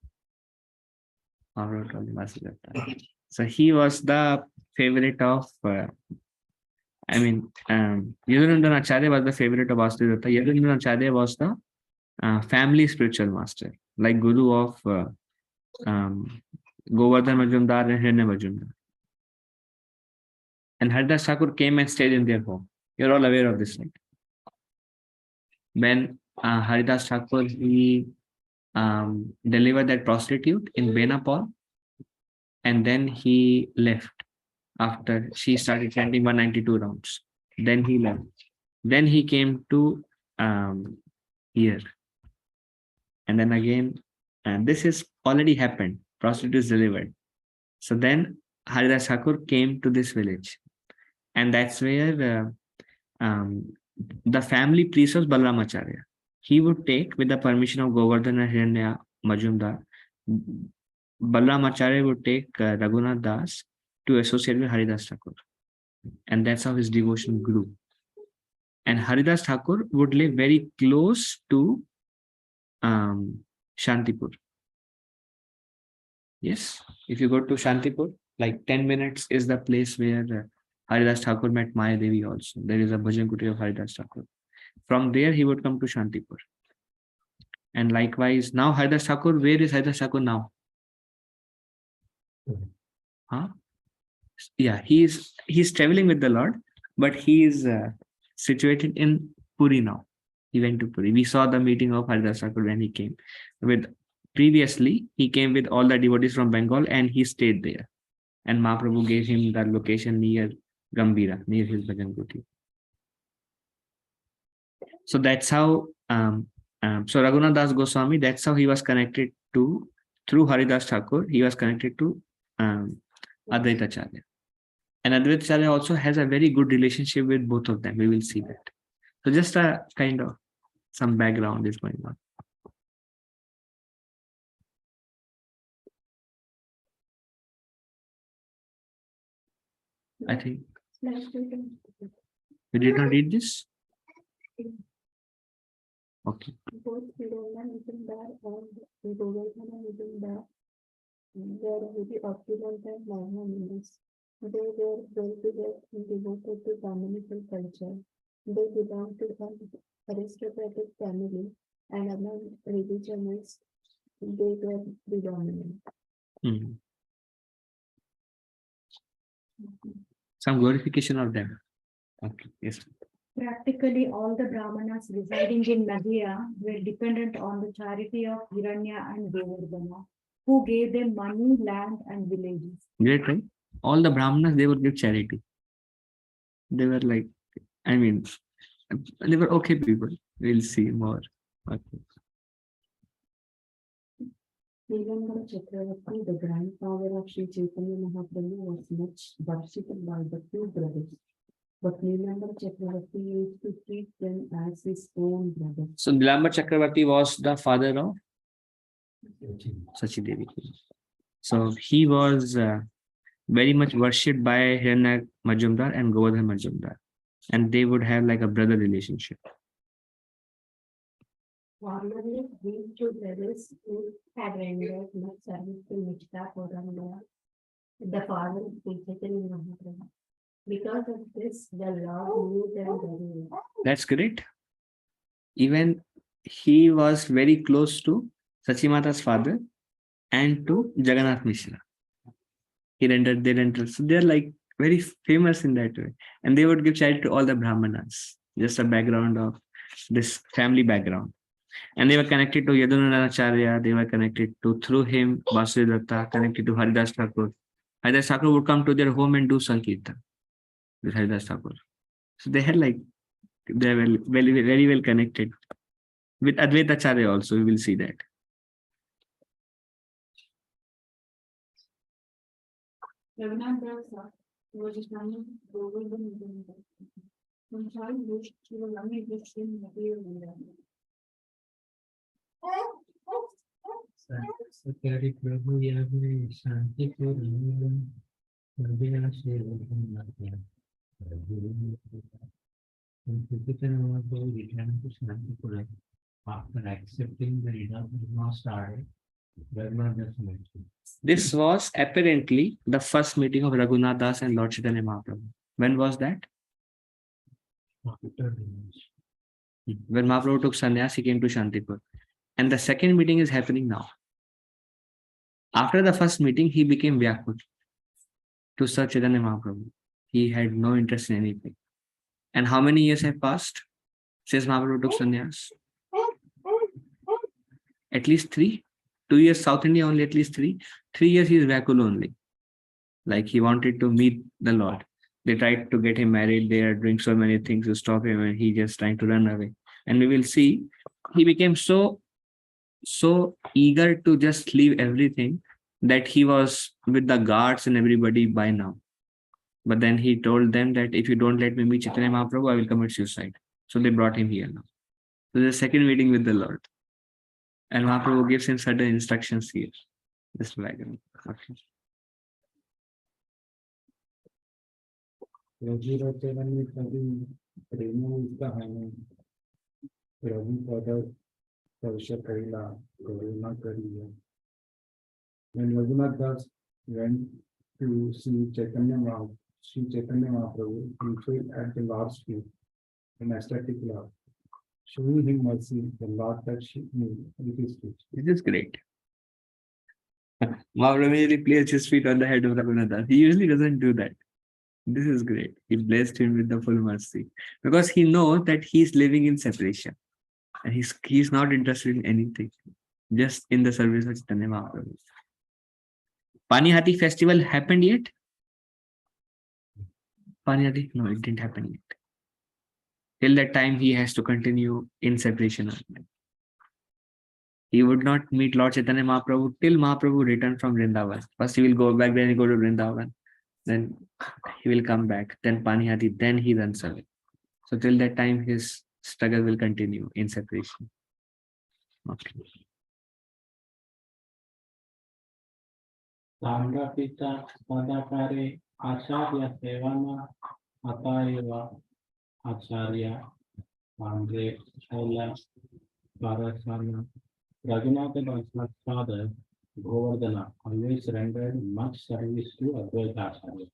Mahaprabhu told him Vasudeva Datta. So he was the favorite of, Yadunandana Acharya was the favorite of Vasudeva Datta. Yadunandana Acharya was the family spiritual master, like guru of Govardhan Majumdar and Hiranya Majumdar. And Haridas Thakur came and stayed in their home. You're all aware of this, right? When Haridas Thakur, he delivered that prostitute in Benapol, and then he left after she started chanting 192 rounds. Then he left. Then he came to here. And then again, and this is already happened. Prostitute is delivered. So then Haridas Thakur came to this village. And that's where the family priest was Balramacharya. He would take, with the permission of Govardhan and Hiranya Majumdar, Balramacharya would take Raghunath Das to associate with Haridas Thakur. And that's how his devotion grew. And Haridas Thakur would live very close to Shantipur. Yes, if you go to Shantipur, like 10 minutes is the place where Haridas Thakur met Maya Devi also. There is a bhajan kuti of Haridas Thakur. From there, he would come to Shantipur. And likewise, now Haridas Thakur, where is Haridas Thakur now? Huh? Yeah, he's traveling with the Lord, but he is situated in Puri now. He went to Puri. We saw the meeting of Haridas Thakur when he came. Previously, he came with all the devotees from Bengal and he stayed there. And Mahaprabhu gave him the location near Gambira, near his bhajan kuti. So that's how, so Raghunath Das Goswami, that's how he was connected to, through Haridas Thakur, he was connected to Advaita Acharya. And Advaita Acharya also has a very good relationship with both of them. We will see that. So just a kind of some background is going on. I think you did not read this? Okay. Both Hiranya Majumdar and Govardhana Majumdar were very opulent and magnanimous. They were well-to-do and devoted to Brahminical culture. They belonged to an aristocratic family, and among religionists, they were predominant. Hmm. Some glorification of them. Okay, yes. Practically all the Brahmanas residing in Madhya were dependent on the charity of Hiranya and Govardhana, who gave them money, land, and villages. Great, right? All the Brahmanas, they would give charity. They were like, I mean, they were okay people. We'll see more. Okay. Nilambara Chakravarti, the grandfather of Sri Chaitanya Mahaprabhu, was much worshipped by the two brothers. But Nilambara Chakravarti used to treat them as his own brothers. So Nilambara Chakravarti was the father of Sachi Devi. So he was very much worshipped by Hiranya Majumdar and Govardhan Majumdar. And they would have like a brother relationship. Formerly, these two brothers who had rendered much service to Mishta Purandara, the father of Sri Chaitanya Mahaprabhu. Because of this, the Lord knew them very well. That's great. Even he was very close to Sachimata's father and to Jagannath Mishra. They rendered. So they're like very famous in that way. And they would give charity to all the Brahmanas. Just a background of this family background. And they were connected to Yadunanacharya. They were connected to, through him, Vasudetta, connected to Haridas Thakur. Haridas Thakur would come to their home and do Sankirtan with Haridas Thakur. So they had like, they were very well connected. With Advaita Acharya also, we will see that. Raghunath Das was a son of Govardhan Majumdar. From childhood, he was uninterested in material endeavor. सरकारी प्रभु याद में शांति को after accepting the result was not started. This was apparently the first meeting of Raghunath Das and Lord Chaitanya Mahaprabhu. When was that? When Mahaprabhu took sannyas, he came to Shantipur. And the second meeting is happening now. After the first meeting, he became Vyakul to serve Chaitanya Mahaprabhu. He had no interest in anything. And how many years have passed since Mahaprabhu took sannyas? At least 3. 2 years South India, only at least 3. 3 years he is Vyakul only. Like he wanted to meet the Lord. They tried to get him married. They are doing so many things to stop him, and he just trying to run away. And we will see, he became so eager to just leave everything that he was with the guards and everybody by now. But then he told them that if you don't let me meet Chaitanya Mahaprabhu, I will commit suicide. So they brought him here now. So the second meeting with the Lord. And Mahaprabhu gives him certain instructions here. This background. Okay. When Raghunath Das went to see Sri Chaitanya Mahaprabhu, he fell at the Lord's feet in ecstatic love. Showing him mercy, the Lord touched him with his feet. This is great. Mahaprabhu immediately placed his feet on the head of Raghunath Das. He usually doesn't do that. This is great. He blessed him with the full mercy because he knows that he's living in separation and he's not interested in anything, just in the service of Chaitanya Mahaprabhu. Panihati festival happened yet? Panihati? No, it didn't happen yet. Till that time, he has to continue in separation. He would not meet Lord Chaitanya Mahaprabhu till Mahaprabhu returned from Vrindavan. First, he will go back, then he go to Vrindavan. Then he will come back, then Panihati, then he runs away. So till that time, his struggle will continue in separation. Okay. Pita Padakare Acharya Sevana Atayeva Acharya Andre Chola Parasana. Raghunath Das's father Govardhana always rendered much service to Advaita Acharya.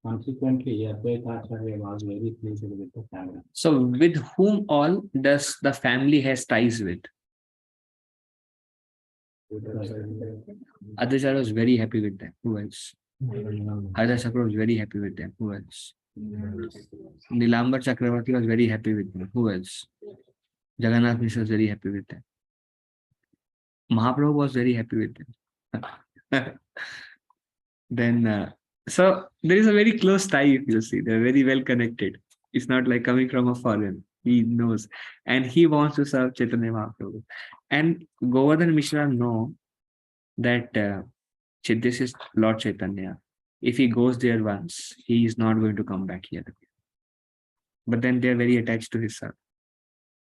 Consequently, Advaita Acharya was very pleased with the family. So with whom all does the family has ties with? Adhacharya was very happy with them. Who else? Haridasa Chakra was very happy with them. Who else? Nilambar Chakravarti was very happy with them. Who else? Jagannath Mishra was very happy with them. Mahaprabhu was very happy with them. Then, so there is a very close tie, if you see. They're very well connected. It's not like coming from a foreign. He knows. And he wants to serve Chaitanya Mahaprabhu. And Govardhan Mishra know that this is Lord Chaitanya. If he goes there once, he is not going to come back here. But then they are very attached to his son.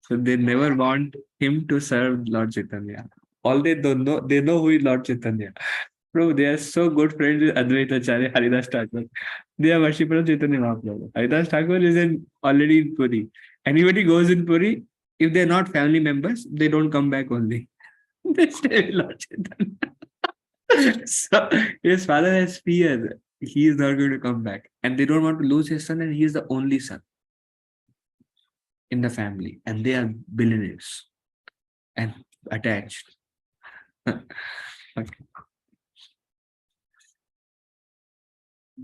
So they never want him to serve Lord Chaitanya. All they don't know, they know who is Lord Chaitanya. Bro, they are so good friends with Advaita Acharya, Haridas Thakur. They are worshippers of Chaitanya Mahaprabhu. Haridas Thakur is already in Puri. Anybody goes in Puri, if they are not family members, they don't come back only. They stay with Lord Chaitanya. So his father has fear. He is not going to come back. And they don't want to lose his son, and he is the only son in the family. And they are billionaires and attached. Okay.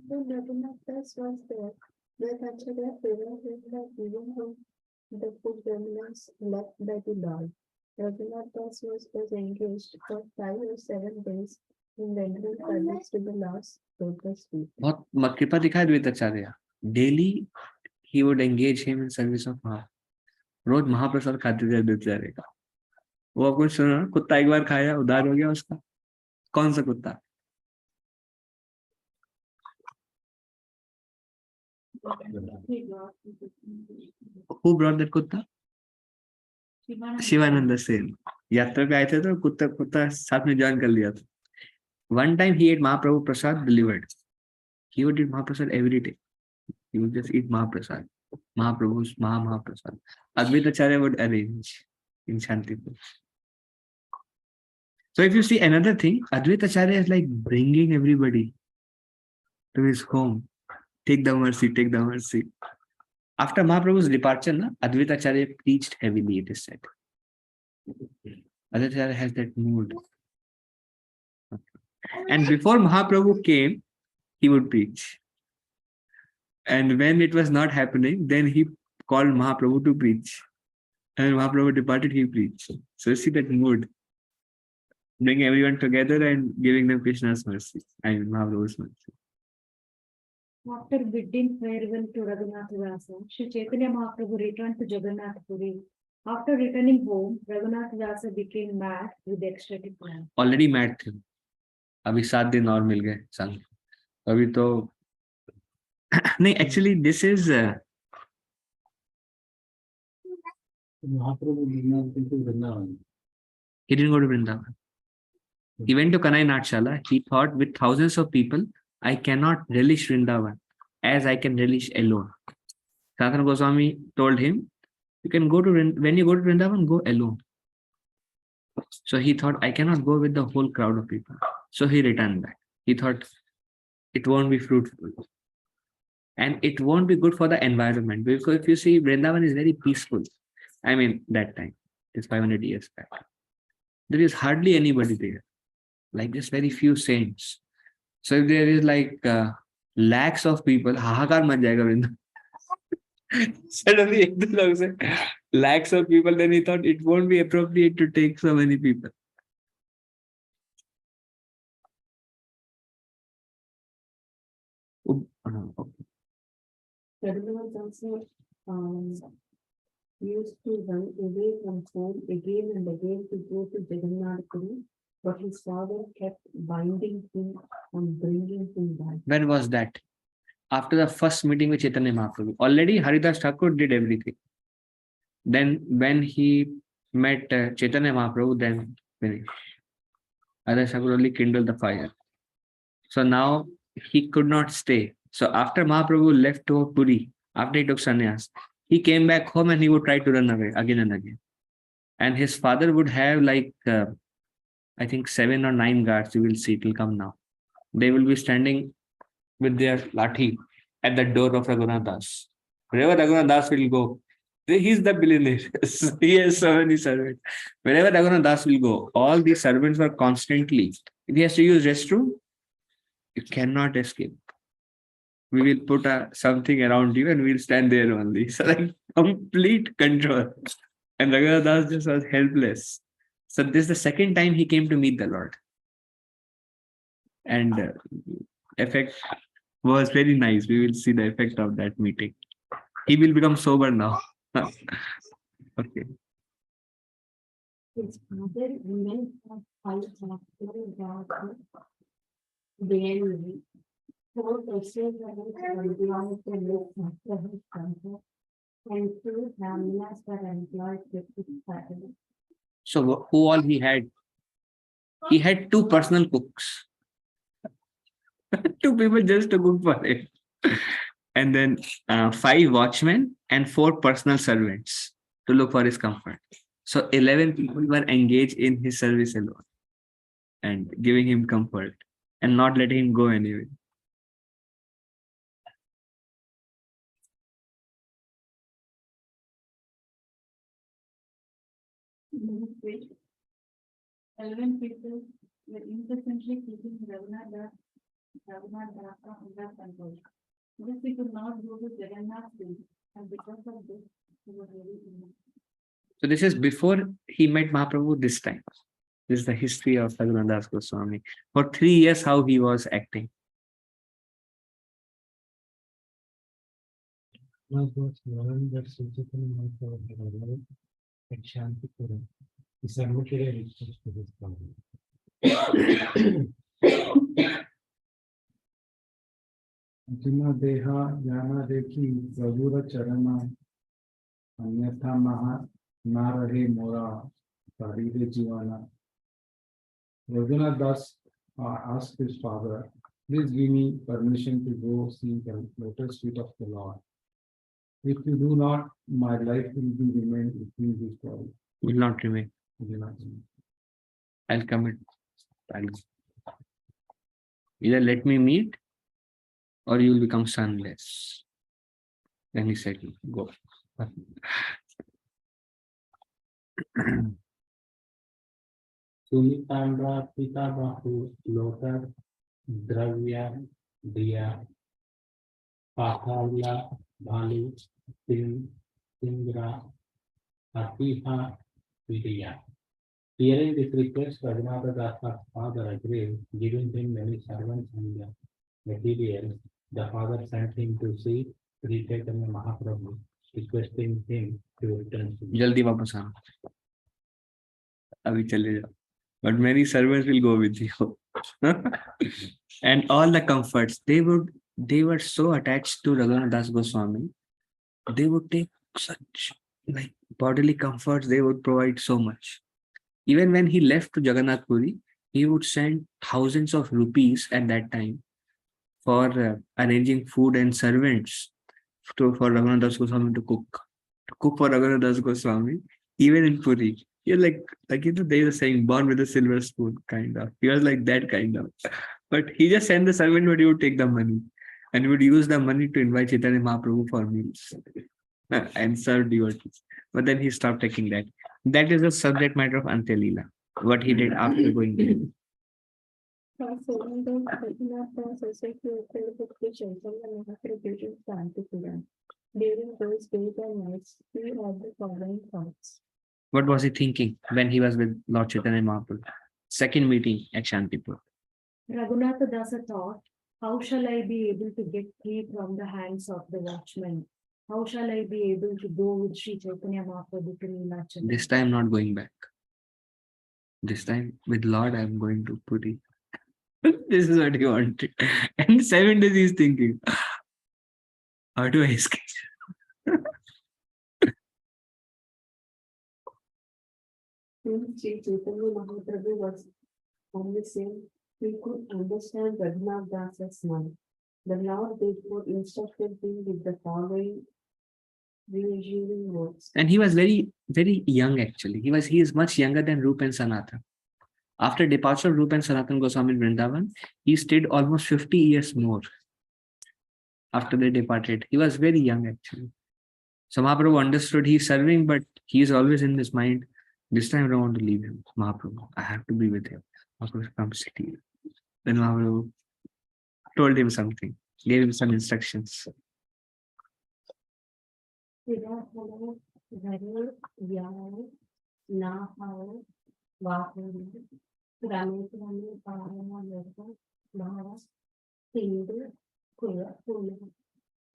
When Raghunath Das was there, Acharya favored him by giving him the food remnants left by the Lord. Raghunath Das was engaged for 5 or 7 days in rendering service to the Lord's lotus feet. बहुत कृपा दिखाए द्वैत आचार्य. Daily he would engage him in service of Maha. रोज महाप्रसाद खाते थे द्वैत आचार्य का. वो आपको सुना, कुत्ता एक बार खाया उधार हो गया उसका. कौन सा कुत्ता? Who brought that kutta? Shivananda Sen. यात्रा पे आए थे तो कुत्ता साथ में ज्वाइन कर लिया था. One time he ate Mahaprabhu Prasad delivered. He would eat Mahaprasad every day. He would just eat Mahaprasad. Mahaprabhu's Mahaprasad. Advaita Acharya would arrange in Shantipur. So if you see another thing, Advaita Acharya is like bringing everybody to his home. Take the mercy, take the mercy. After Mahaprabhu's departure, Advaita Acharya preached heavily, it is said. Advaita Acharya has that mood. And before Mahaprabhu came, he would preach. And when it was not happening, then he called Mahaprabhu to preach. And when Mahaprabhu departed, he preached. So you see that mood. Bring everyone together and giving them Krishna's mercy. I mean Mahaprabhu's mercy. After bidding farewell to Raghunath Dasa, Sri Chaitanya Mahaprabhu returned to Jagannath Puri. After returning home, Raghunath Dasa became mad with ecstatic plan. Already mad थे. अभी 7 दिन और मिल गए संग. अभी तो नहीं, actually this is Mahaprabhu did not go to Vrindavan. he didn't go to Vrindavan. He went to Kanai Natshala. He thought, with thousands of people, I cannot relish Vrindavan as I can relish alone. Sanatana Goswami told him, you can go to when you go to Vrindavan, go alone. So he thought, I cannot go with the whole crowd of people. So he returned back. He thought, it won't be fruitful. And it won't be good for the environment. Because if you see, Vrindavan is very peaceful. I mean, that time, it's 500 years back. There is hardly anybody there. Like just very few saints. So if there is like lakhs of people, हाहाकार much जाएगा Vrindavan. Suddenly एक दो लोग से lakhs of people, then he thought it won't be appropriate to take so many people. Okay. Raghunath also used to run away from home again and again to go to Jagannath Puri, but his father kept binding him and bringing him back. When was that? After the first meeting with Chaitanya Mahaprabhu. Already Haridas Thakur did everything. Then when he met Chaitanya Mahaprabhu, then finished. Haridas Thakur only kindled the fire. So now he could not stay. So after Mahaprabhu left to Puri, after he took sannyas, he came back home and he would try to run away again and again. And his father would have like I think 7 or 9 guards, you will see it will come now. They will be standing with their lathi at the door of Raghunath Das. Wherever Raghunath Das will go, he's the billionaire. He has so many servants. Wherever Raghunath Das will go, all these servants were constantly. If he has to use restroom, you cannot escape. We will put something around you and we'll stand there only. So like complete control. And Raghunath Das just was helpless. So this is the second time he came to meet the Lord. And effect was very nice. We will see the effect of that meeting. He will become sober now. Okay. His father remained for 5 chapters about daily. 4 verses were employed to look after his comfort, and 2 families were employed to cook for him. So who all he had? He had 2 personal cooks. 2 people just to cook for him. And then 5 watchmen and 4 personal servants to look for his comfort. So 11 people were engaged in his service alone and giving him comfort and not letting him go anywhere. Which 11 people were incessantly keeping Raghunath Das under control. This he could not go to Jagannath Puri, and because of this, he was very ill. So this is before he met Mahaprabhu this time. This is the history of Raghunath Das Goswami. For 3 years, how he was acting. Was learned that Sujatana Mahaprabhu at Shantipuram. He submitted a request to his father. Jina deha jana dekhi prabhura charana anyatha maha na rahe mora paride jivana. Raghunath Das asked his father, please give me permission to go see the lotus feet of the Lord. If you do not, my life will be remain between these bodies. Will not remain. Will not remain. I'll commit. Either let me meet or you will become sunless. Then he said, go. Sumitandra Pita Bahu Lotar Dravya Diya Pathavla Bhalu Singra Atiha Vidya. Hearing this request, Raghunath Dasa's father agreed, giving him many servants and materials. The father sent him to see Sri Chaitanya Mahaprabhu, requesting him to return to him. Jaldi वापस आना. अभी चले जाओ. But many servants will go with you. And all the comforts, they were so attached to Raghunath Das Goswami. They would take such like bodily comforts, they would provide so much. Even when he left to Jagannath Puri, he would send thousands of rupees at that time for arranging food and servants for Raghunath Das Goswami to cook for Raghunath Das Goswami, even in Puri. You're like they were saying, born with a silver spoon, kind of. He was like that kind of. But he just sent the servant, but he would take the money and he would use the money to invite Chaitanya Mahaprabhu for meals and serve devotees. But then he stopped taking that. That is the subject matter of Antya Leela, what he did after going there. Following Raghunath Das associated with the Chaitanya Mahaprabhu to Shantipuram. During those days and nights, he had the following thoughts. What was he thinking when he was with Lord Chaitanya Mahaprabhu? Second meeting at Shantipur. Raghunatha Dasa thought, how shall I be able to get free from the hands of the watchmen? How shall I be able to go with Sri Chaitanya Mahaprabhu to Neelachal? This time not going back. This time with Lord I am going to Puri. This is what he wanted. And 7 days he's thinking, how do I escape? Since Sri Chaitanya Mahaprabhu was on the same, he could understand Raghunath Dasa's mind. The Lord therefore instructed him with the following reassuring words. And he was very, very young actually. He is much younger than Rup and Sanatha. After departure of Rupa and Sanatana Goswami in Vrindavan, he stayed almost 50 years more after they departed. He was very young actually. So Mahaprabhu understood he's serving, but he's always in his mind, this time I don't want to leave him. Mahaprabhu, I have to be with him. Mahaprabhu, come sit here. Then Mahaprabhu told him something, gave him some instructions.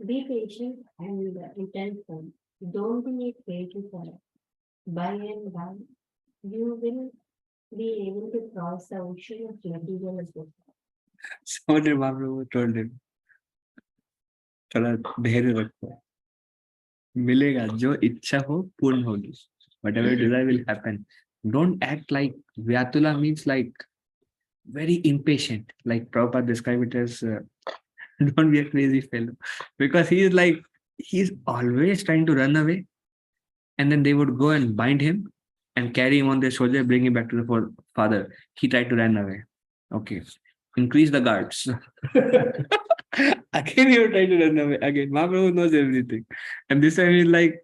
Be patient and intentful. Don't be afraid to follow. By and by, you will be able to cross the ocean of material as well. So did Mahaprabhu told him, थोड़ा धैर्य रखो, मिलेगा जो इच्छा हो पूर्ण होगी. Whatever you desire will happen. Don't act like Vyatula means like very impatient. Like Prabhupada described it as don't be a crazy fellow. Because he's always trying to run away. And then they would go and bind him and carry him on their shoulder, bring him back to the father. He tried to run away. Okay. Increase the guards. Again, he would try to run away. Again, Mahaprabhu knows everything. And this time he's like,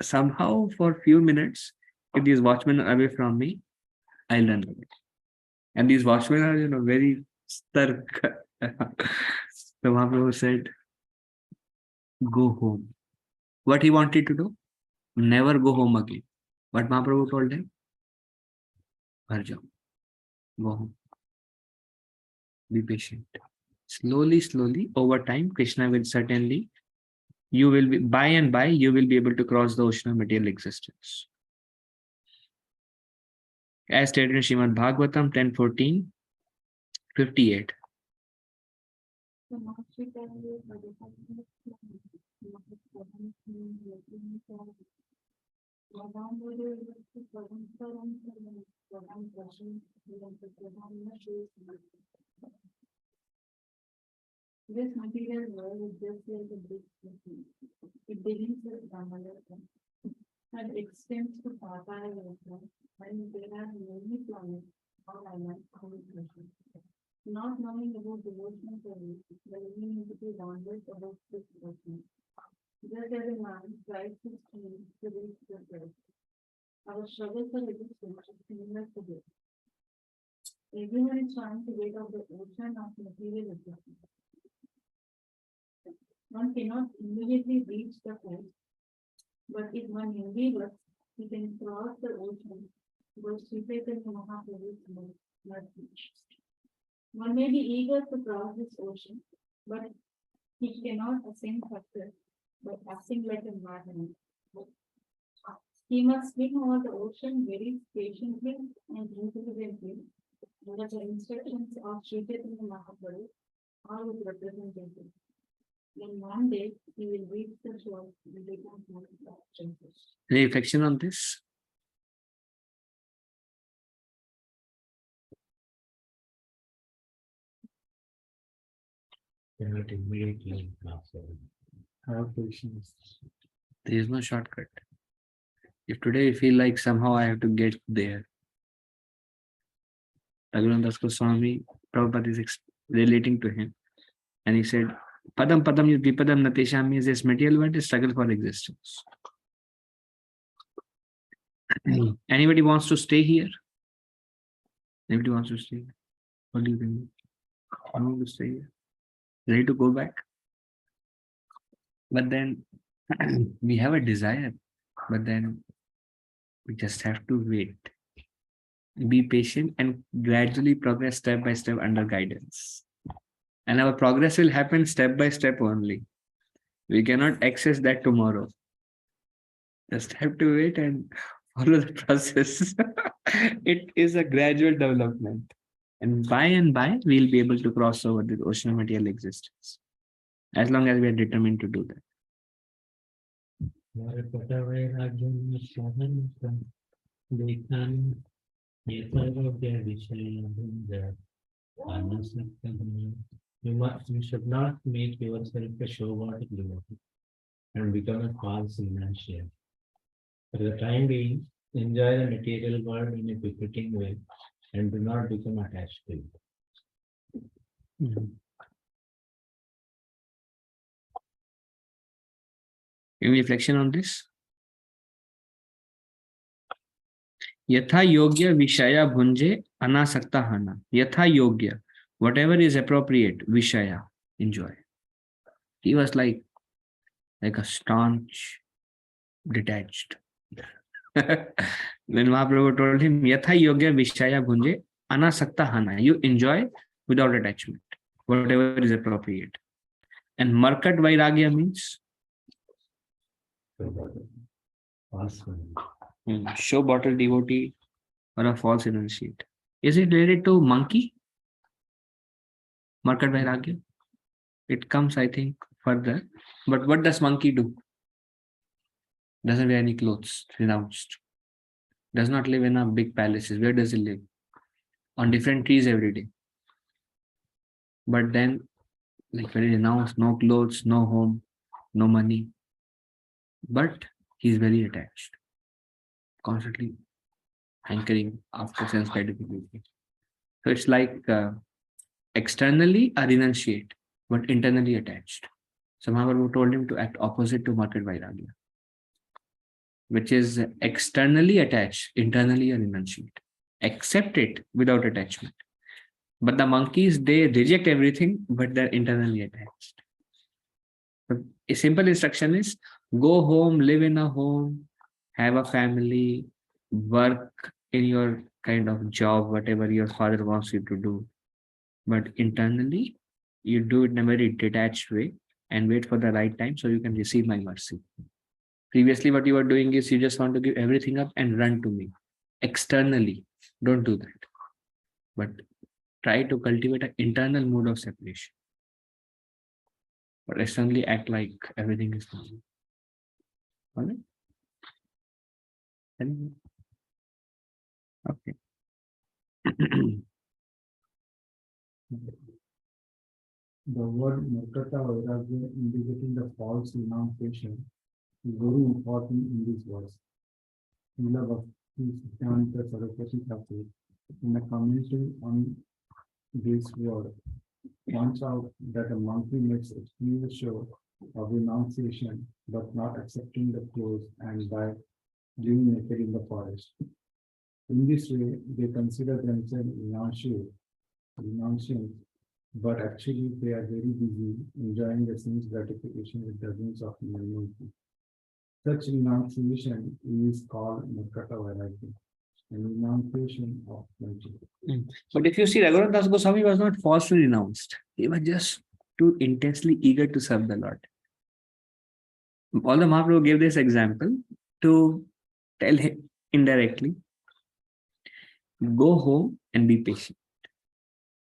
somehow for a few minutes, if these watchmen are away from me, I'll run away. And these watchmen are, very stark. So Mahaprabhu said, go home. What he wanted to do? Never go home again. What Mahaprabhu told him? Go home. Be patient. Slowly, slowly, over time, Krishna will certainly, you will be, by and by, you will be able to cross the ocean of material existence. As stated in Srimad Bhagavatam 10:14, 58. This material world is just like a big machine. It begins with Brahmananda and extends to Patala when there are many planets all aligned communication. Not knowing about devotional service, the living entity wonders about this devotion. Just as a man tries to stream to reach the earth, our struggle for existence is similar to this. Everyone is trying to get out the ocean of material existence. One cannot immediately reach the coast, but if one endeavors, he can cross the ocean, but Sripetana Mahaprabhu's mercy. One may be eager to cross this ocean, but he cannot ascend success by acting like a madman. He must swim over the ocean very patiently and intelligently, under the instructions of Sripetana Mahaprabhu, all with representation. Then one day he will reach the shore and become one of the chances. Any reflection on this? Cannot immediately cross. Have patience. There is no shortcut. If today you feel like somehow I have to get there, Raghunath Goswami, Prabhupada is relating to him. And he said, Padam Padam is Vipadam Natesham means this material world is struggle for existence. Anybody wants to stay here? Anybody wants to stay? What do you think? I want to stay here. Ready to go back? But then we have a desire, but then we just have to wait. Be patient and gradually progress step by step under guidance. And our progress will happen step by step only. We cannot access that tomorrow. Just have to wait and follow the process. It is a gradual development. And by, we'll be able to cross over the ocean of material existence. As long as we are determined to do that. You should not make yourself a show and become a false financier. For the time being, enjoy the material world in a befitting way and do not become attached to it. Any reflection on this? Yatha yogya vishaya bhunje anasakta hana. Yatha yogya, whatever is appropriate, vishaya, enjoy. He was like a staunch, detached. When Mahaprabhu told him, Yatha yogya vishaya bhunje anasakta hana. You enjoy without attachment, whatever is appropriate. And markat vairagya means show bottle devotee or a false renunciate. Is it related to monkey? Markat vairagya? It comes, I think, further. But what does monkey do? Doesn't wear any clothes, renounced. Does not live in a big palaces. Where does he live? On different trees every day. But then, like very renounced, no clothes, no home, no money. But he's very attached. Constantly hankering after sense gratification. So it's like externally a renunciate, but internally attached. So Mahaprabhu told him to act opposite to market vairagya, which is externally attached, internally a renunciate. Accept it without attachment. But the monkeys, they reject everything, but they're internally attached. But a simple instruction is go home, live in a home, have a family, work in your kind of job, whatever your father wants you to do. But internally, you do it in a very detached way and wait for the right time so you can receive my mercy. Previously, what you were doing is you just want to give everything up and run to me. Externally, don't do that. But try to cultivate an internal mood of separation. But externally act like everything is normal. All right? Okay. The word Murkata Vairagya indicating the false renunciation is very important in this verse. Srila Bhakti Siddhanta Saraswati Thakur, in a commentary on this word, points out that a monkey makes extreme show of renunciation but not accepting the clothes and by living naked in the forest. In this way, they consider themselves renunciants, but actually they are very busy enjoying the sense gratification with dozens of monkeys. Such renunciation is called Murkata Vairagya, and renunciation of monkey. But if you see, Raghunath Das Goswami was not falsely renounced. He was just too intensely eager to serve the Lord. All the Mahaprabhu gave this example to tell him indirectly, go home and be patient.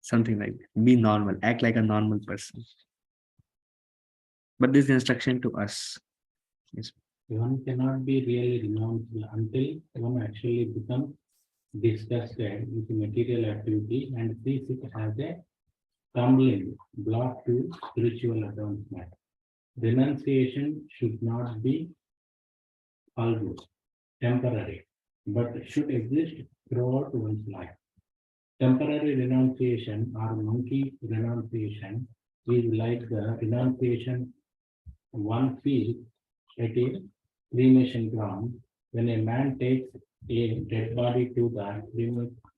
Something like that. Be normal. Act like a normal person. But this instruction to us. Yes. One cannot be really renounced until one actually becomes disgusted with the material activity and sees it as a stumbling block to spiritual advancement. Renunciation should not be always temporary, but should exist throughout one's life. Temporary renunciation or monkey renunciation is like the renunciation one feels at a cremation ground. When a man takes a dead body to the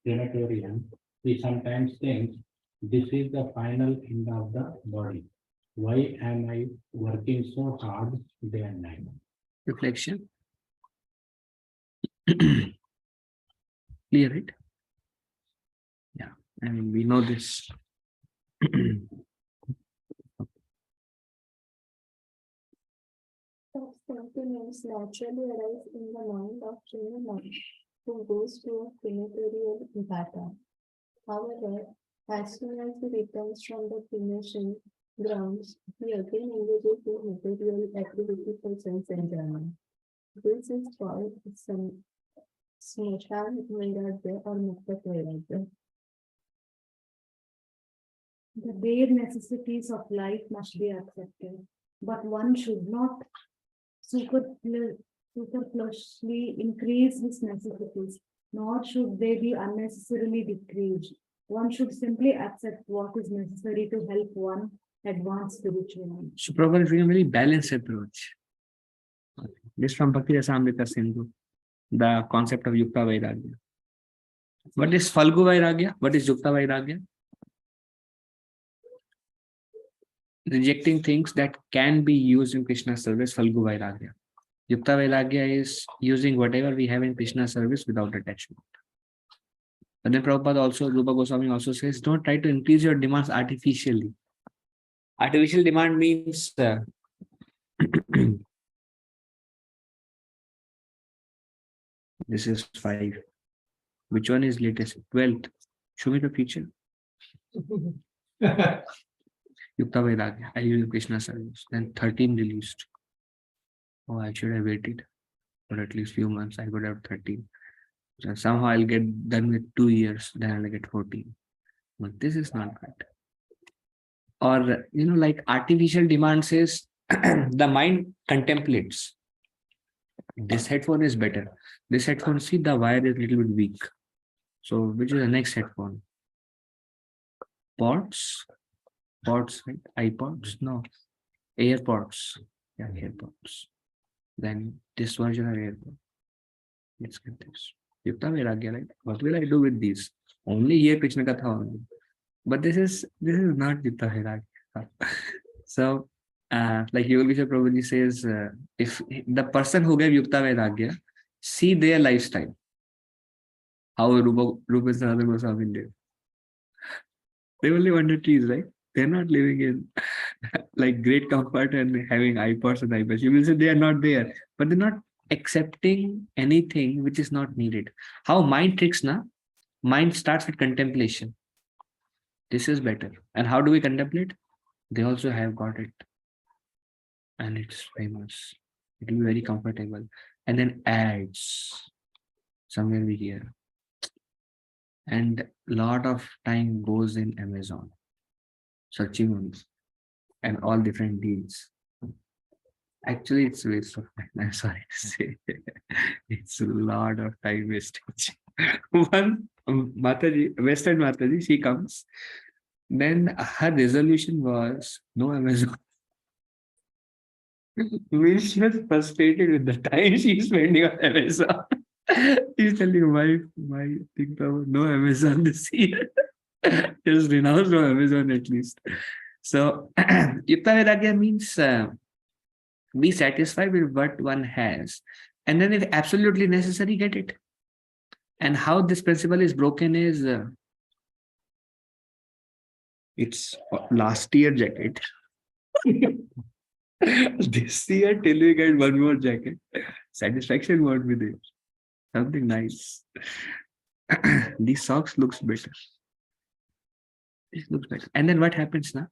crematorium, he sometimes thinks, this is the final end of the body. Why am I working so hard day and night? Reflection. Clear it? Yeah, I mean, we know this. Such sentiments naturally arise in the mind of anyone who goes to a crematorial bata. However, as soon as he returns from the cremation grounds, he again engages in material activity for sense enjoyment. This is called some Smoshan Vairagya or Mukta Vairagya. The bare necessities of life must be accepted, but one should not superfluously increase his necessities. nor should they be unnecessarily decreased. One should simply accept what is necessary to help one advance spiritually. So Prabhupada is a very balanced approach. This from Bhakti Rasamrita Sindhu, the concept of Yukta Vairagya. What is Falgu Vairagya? What is Yukta Vairagya? Rejecting things that can be used in Krishna's service, Falgu Vairagya. Yukta Vairagya is using whatever we have in Krishna's service without attachment. But then Prabhupada also, Rupa Goswami also says, don't try to increase your demands artificially. Artificial demand means this is 5. Which one is latest? 12th. Show me the feature. Yukta Vairagya. I use Krishna service. Then 13 released. Oh, I should have waited for at least few months. I could have 13. So somehow I'll get done with 2 years. Then I'll get 14. But this is not good. Or, like artificial demand says, the mind contemplates. This headphone is better. This headphone, see, the wire is a little bit weak. So, which is the next headphone? Pods, right? iPods? No. AirPods. Yeah, AirPods. Then this version of AirPods. Let's get this. Yukta Vairagya, right? What will I do with these? Only here Krishna Katha only. But this is not Yukta Vairagya. So, like Yogisha Prabhuji says, if the person who gave Yukta Vairagya, see their lifestyle, how Rupa Sanatana Goswami did. They only wanted trees, right? They're not living in like great comfort and having iPods and iPads. You will say they are not there, but they're not accepting anything which is not needed. How mind tricks na? Mind starts with contemplation. This is better. And how do we contemplate? They also have got it. And it's famous. It will be very comfortable. And then ads. Somewhere we hear. And lot of time goes in Amazon. Searching on and all different deals. Actually, it's a waste of time. I'm sorry to say. It's a lot of time wastage. One Mataji, Western Mataji, she comes. Then her resolution was no Amazon. When she was frustrated with the time she's spending on Amazon. She's telling my thing about no Amazon this year. Just renounce no Amazon at least. So Yukta Vairagya means be satisfied with what one has. And then if absolutely necessary, get it. And how this principle is broken is it's last year jacket. This year till we get one more jacket. Satisfaction won't be there. Something nice. These socks looks better. This looks better. And then what happens now?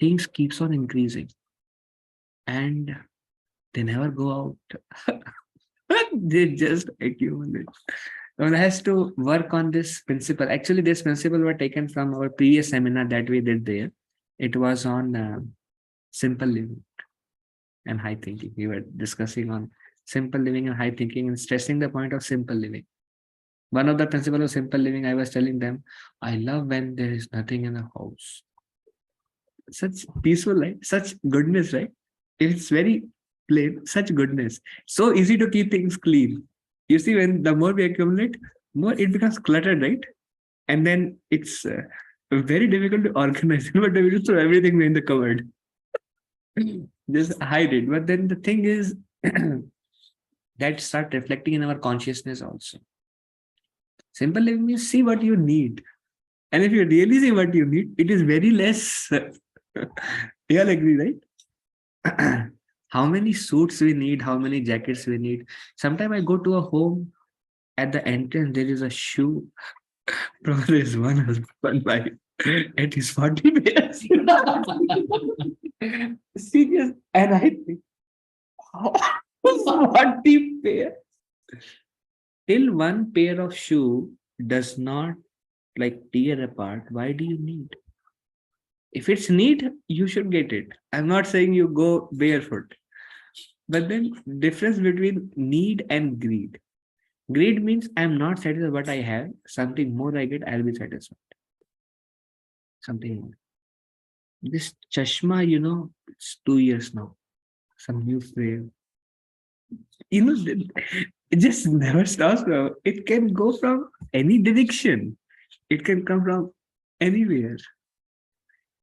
Things keeps on increasing. And they never go out. They just accumulate. One has to work on this principle. Actually, this principle were taken from our previous seminar that we did there. It was on simple living and high thinking. We were discussing on simple living and high thinking and stressing the point of simple living. One of the principles of simple living, I was telling them, I love when there is nothing in the house. Such peaceful, right? Such goodness, right? It's very plain, such goodness. So easy to keep things clean. You see, when the more we accumulate, more it becomes cluttered, right? And then it's very difficult to organize. But we just throw everything in the cupboard. Just hide it. But then the thing is that start reflecting in our consciousness also. Simple living means see what you need. And if you really see what you need, it is very less. You all agree, right? How many suits we need, how many jackets we need. Sometimes I go to a home, at the entrance, there is a shoe. Bro, there is one husband, wife. It is 40 pairs. Serious. And I think, 40 pairs. Till one pair of shoe does not like tear apart, why do you need? If it's need, you should get it. I'm not saying you go barefoot. But then difference between need and greed. Greed means I'm not satisfied with what I have. Something more I get, I'll be satisfied. Something more. This chashma, it's 2 years now. Some new frame. It just never stops, bro. It can go from any direction. It can come from anywhere.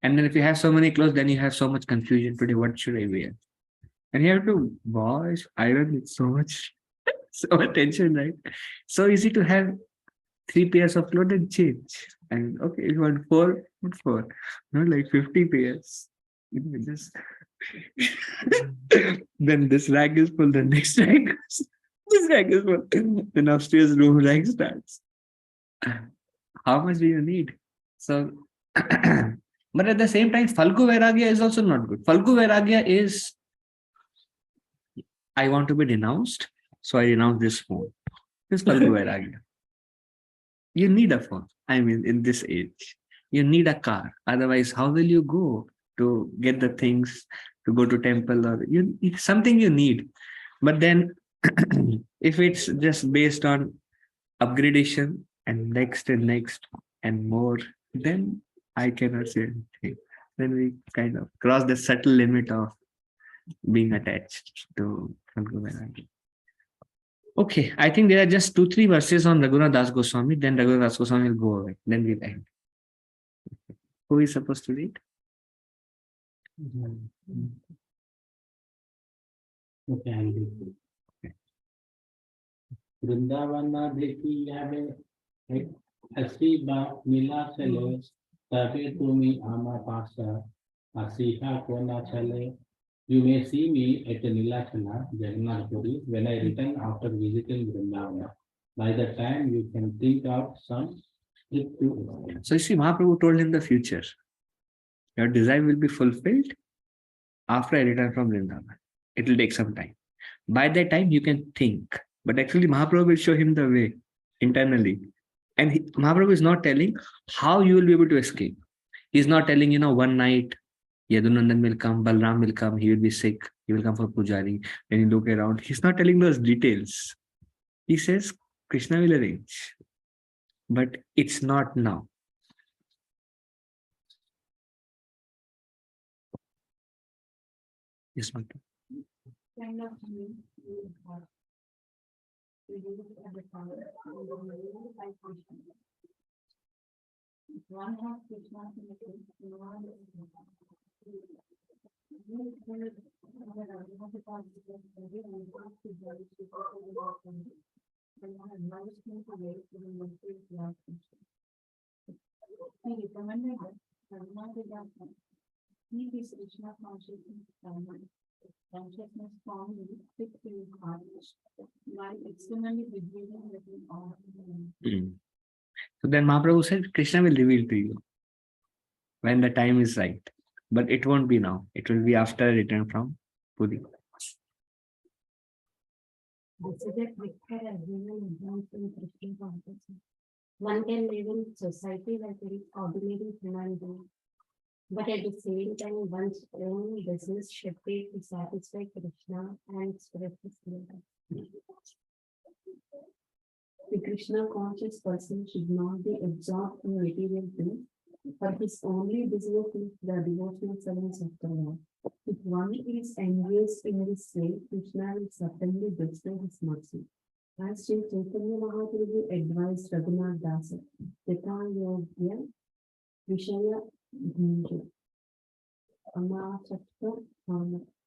And then if you have so many clothes, then you have so much confusion today. What should I wear? And you have to wash, iron with so much, so much tension, right? So easy to have 3 pairs of clothes and change. And okay, if you want four, put four. Not like 50 pairs. Just then this rag is full, the next rag this rag is full. Then upstairs room rag starts. How much do you need? So but at the same time, Falgu Vairagya is also not good. Falgu Vairagya is I want to be denounced, so I renounce this phone. This is Falgu Vairagya. You need a phone. I mean, in this age, you need a car. Otherwise, how will you go to get the things to go to temple or it's something you need? But then, if it's just based on upgradation and next and more, then I cannot say anything. Then we kind of cross the subtle limit of being attached to Falgu Vairagya. Okay, I think there are just 2-3 verses on Raghunath Das Goswami, then Raghunath Das Goswami will go away. Then we'll end. Who is supposed to read? Okay, I'll read. Vrindavan देखी यावे हसी बा मिला चले तबे तुमी आमा पासा हसीहा को ना चले. You may see me at Nilachala, Jagannath Puri, when I return after visiting Vrindavan. By the time you can think of some trip to explain. So you see, Mahaprabhu told him the future. Your desire will be fulfilled after I return from Vrindavan. It will take some time. By that time, you can think. But actually, Mahaprabhu will show him the way internally. And Mahaprabhu is not telling how you will be able to escape. He's not telling, one night, Yadunandan will come, Balram will come, he will be sick, he will come for Pujari. When you look around, he's not telling those details. He says, Krishna will arrange. But it's not now. Yes, Mata. Kind of mean you have to use it as a power. One has Krishna in the case, one he recommended that he is Krishna consciousness strongly fixed in his heart, while externally behaving within all. So then Mahaprabhu said, Krishna will reveal to you when the time is right. But it won't be now. It will be after I return from Puri. One can live in society like a ordinary human being, but at the same time, one's own business should be to satisfy Krishna and spread his love. The Krishna conscious person should not be absorbed in material things, but his only business is the devotional service of the Lord. If one is engaged in this way, Krishna will certainly bestow his mercy. As Sri Chaitanya Mahaprabhu advised Raghunath Dasa, Yata Yogya Vishaya Bhunja.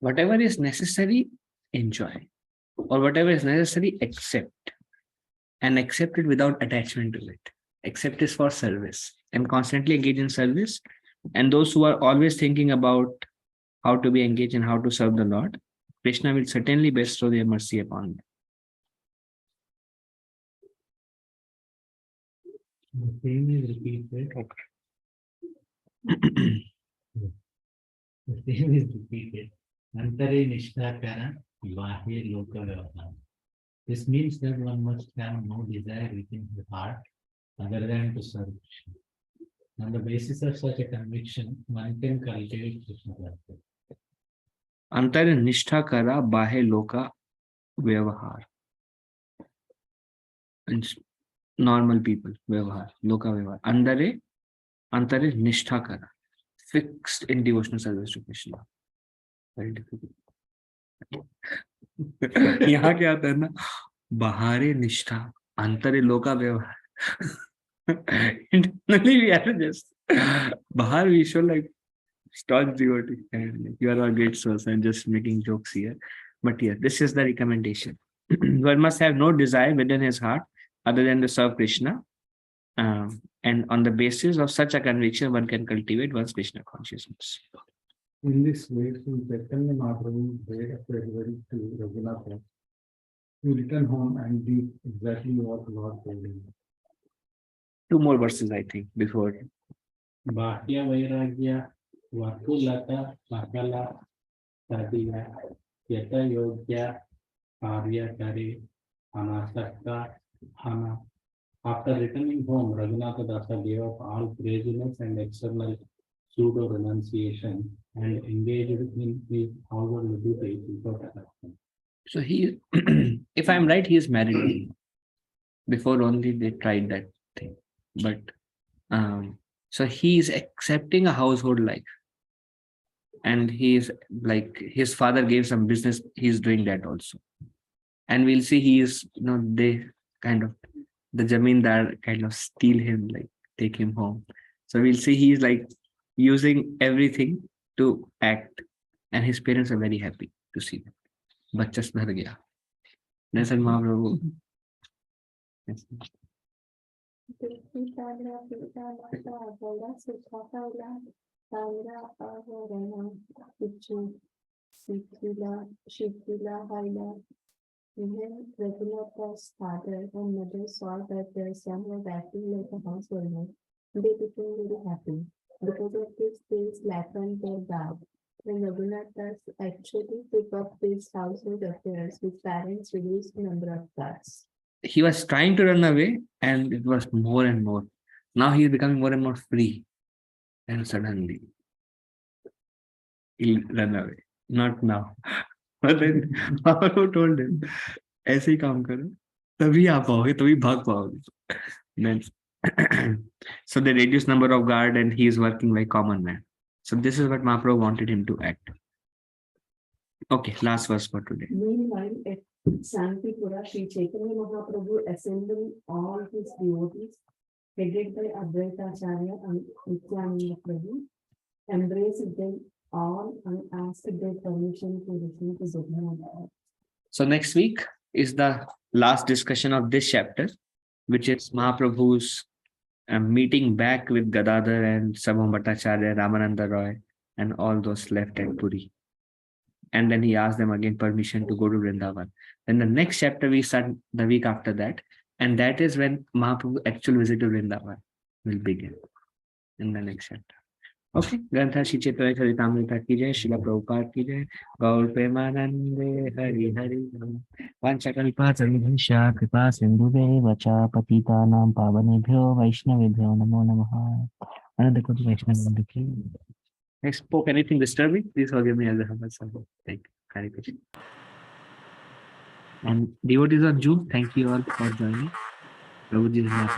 Whatever is necessary, enjoy. Or whatever is necessary, accept. And accept it without attachment to it. Accept is for service. And constantly engage in service. And those who are always thinking about how to be engaged and how to serve the Lord, Krishna will certainly bestow their mercy upon them. The same is repeated. The same is repeated. Antare Nishtakara Bahir Loka Vyavahara. This means that one must have no desire within the heart other than to serve Krishna. On the basis of such a conviction, one can cultivate Krishna consciousness. Antare nishtha kara bahe loka vyavahar. And normal people, व्यवहार, लोका व्यवहार. अंतर is निष्ठा करा, fixed in devotional service to Krishna. Very difficult. यहाँ क्या आता है ना, बाहरी निष्ठा, अंतरे लोका व्यवहार. Internally we are just बाहर we show like staunch devotee and you are a great source. I'm just making jokes here, but yeah, this is the recommendation. One must have no desire within his heart other than to serve Krishna. And on the basis of such a conviction, one can cultivate one's Krishna consciousness. In this way, Sri Chaitanya Mahaprabhu paid a farewell to Raghunatha. He returned home and did exactly what Lord told him. Two more verses, I think, before. Bahya Vairagya Vatulata Makala Tadiya Yata Yogya Arya Kari Anasakta Hana. After returning home, Raghunatha Dasa gave up all craziness and external pseudo renunciation and engaged in his household duties without attachment. So he, if I'm right, he is married. Before only they tried that thing, but so he is accepting a household life, and he is like his father gave some business. He's doing that also, and we'll see he is, they kind of, the zamindar kind of steal him, like take him home. So we'll see he's like using everything to act, and his parents are very happy to see that. Bachcha sudhar gaya. Nelson Mahaprabhu. Yes. When Raghunatha's father and mother saw that their son was acting like a householder, they became very happy. Because of this, they slackened their guard. When Raghunatha actually took up his household affairs, his parents reduced the number of guards. He was trying to run away, and it was more and more. Now he is becoming more and more free, and suddenly he'll run away. Not now. But then Mahaprabhu told him, ऐसे ही काम करो, तभी आ पाओगे, तभी भाग पाओगे. Then so they reduce number of guard, and he is working like common man. So this is what Mahaprabhu wanted him to act. Okay, last verse for today. Meanwhile, at Santipura, Sri Chaitanya Mahaprabhu assembled all his devotees, headed by Advaita Acharya and Nityananda Prabhu, embraced them all and asked their permission to listen to Bhagavad. So next week is the last discussion of this chapter, which is Mahaprabhu's meeting back with Gadadhar and Sabham Bhattacharya, Ramananda Roy, and all those left at Puri. And then he asked them again permission to go to Vrindavan. Then the next chapter we start the week after that, and that is when Mahaprabhu actual visit to Vrindavan will begin in the next chapter. Okay, ग्रंथ श्री चैतन्य चरितामृत की जय, श्रील प्रभुपाद की जय, गौर प्रेमानंदे हरि हरि वाञ्छाकल्पतरुभ्यश्च कृपा सिन्धुभ्येव च पतितानां पावनेभ्यो वैष्णवेभ्यो नमो नमः. Another good Vaishnava. I spoke anything disturbing, please forgive me as a humble servant. Thank you. Hare Krishna. And devotees on Zoom, thank you all for joining. Prabhuji is not.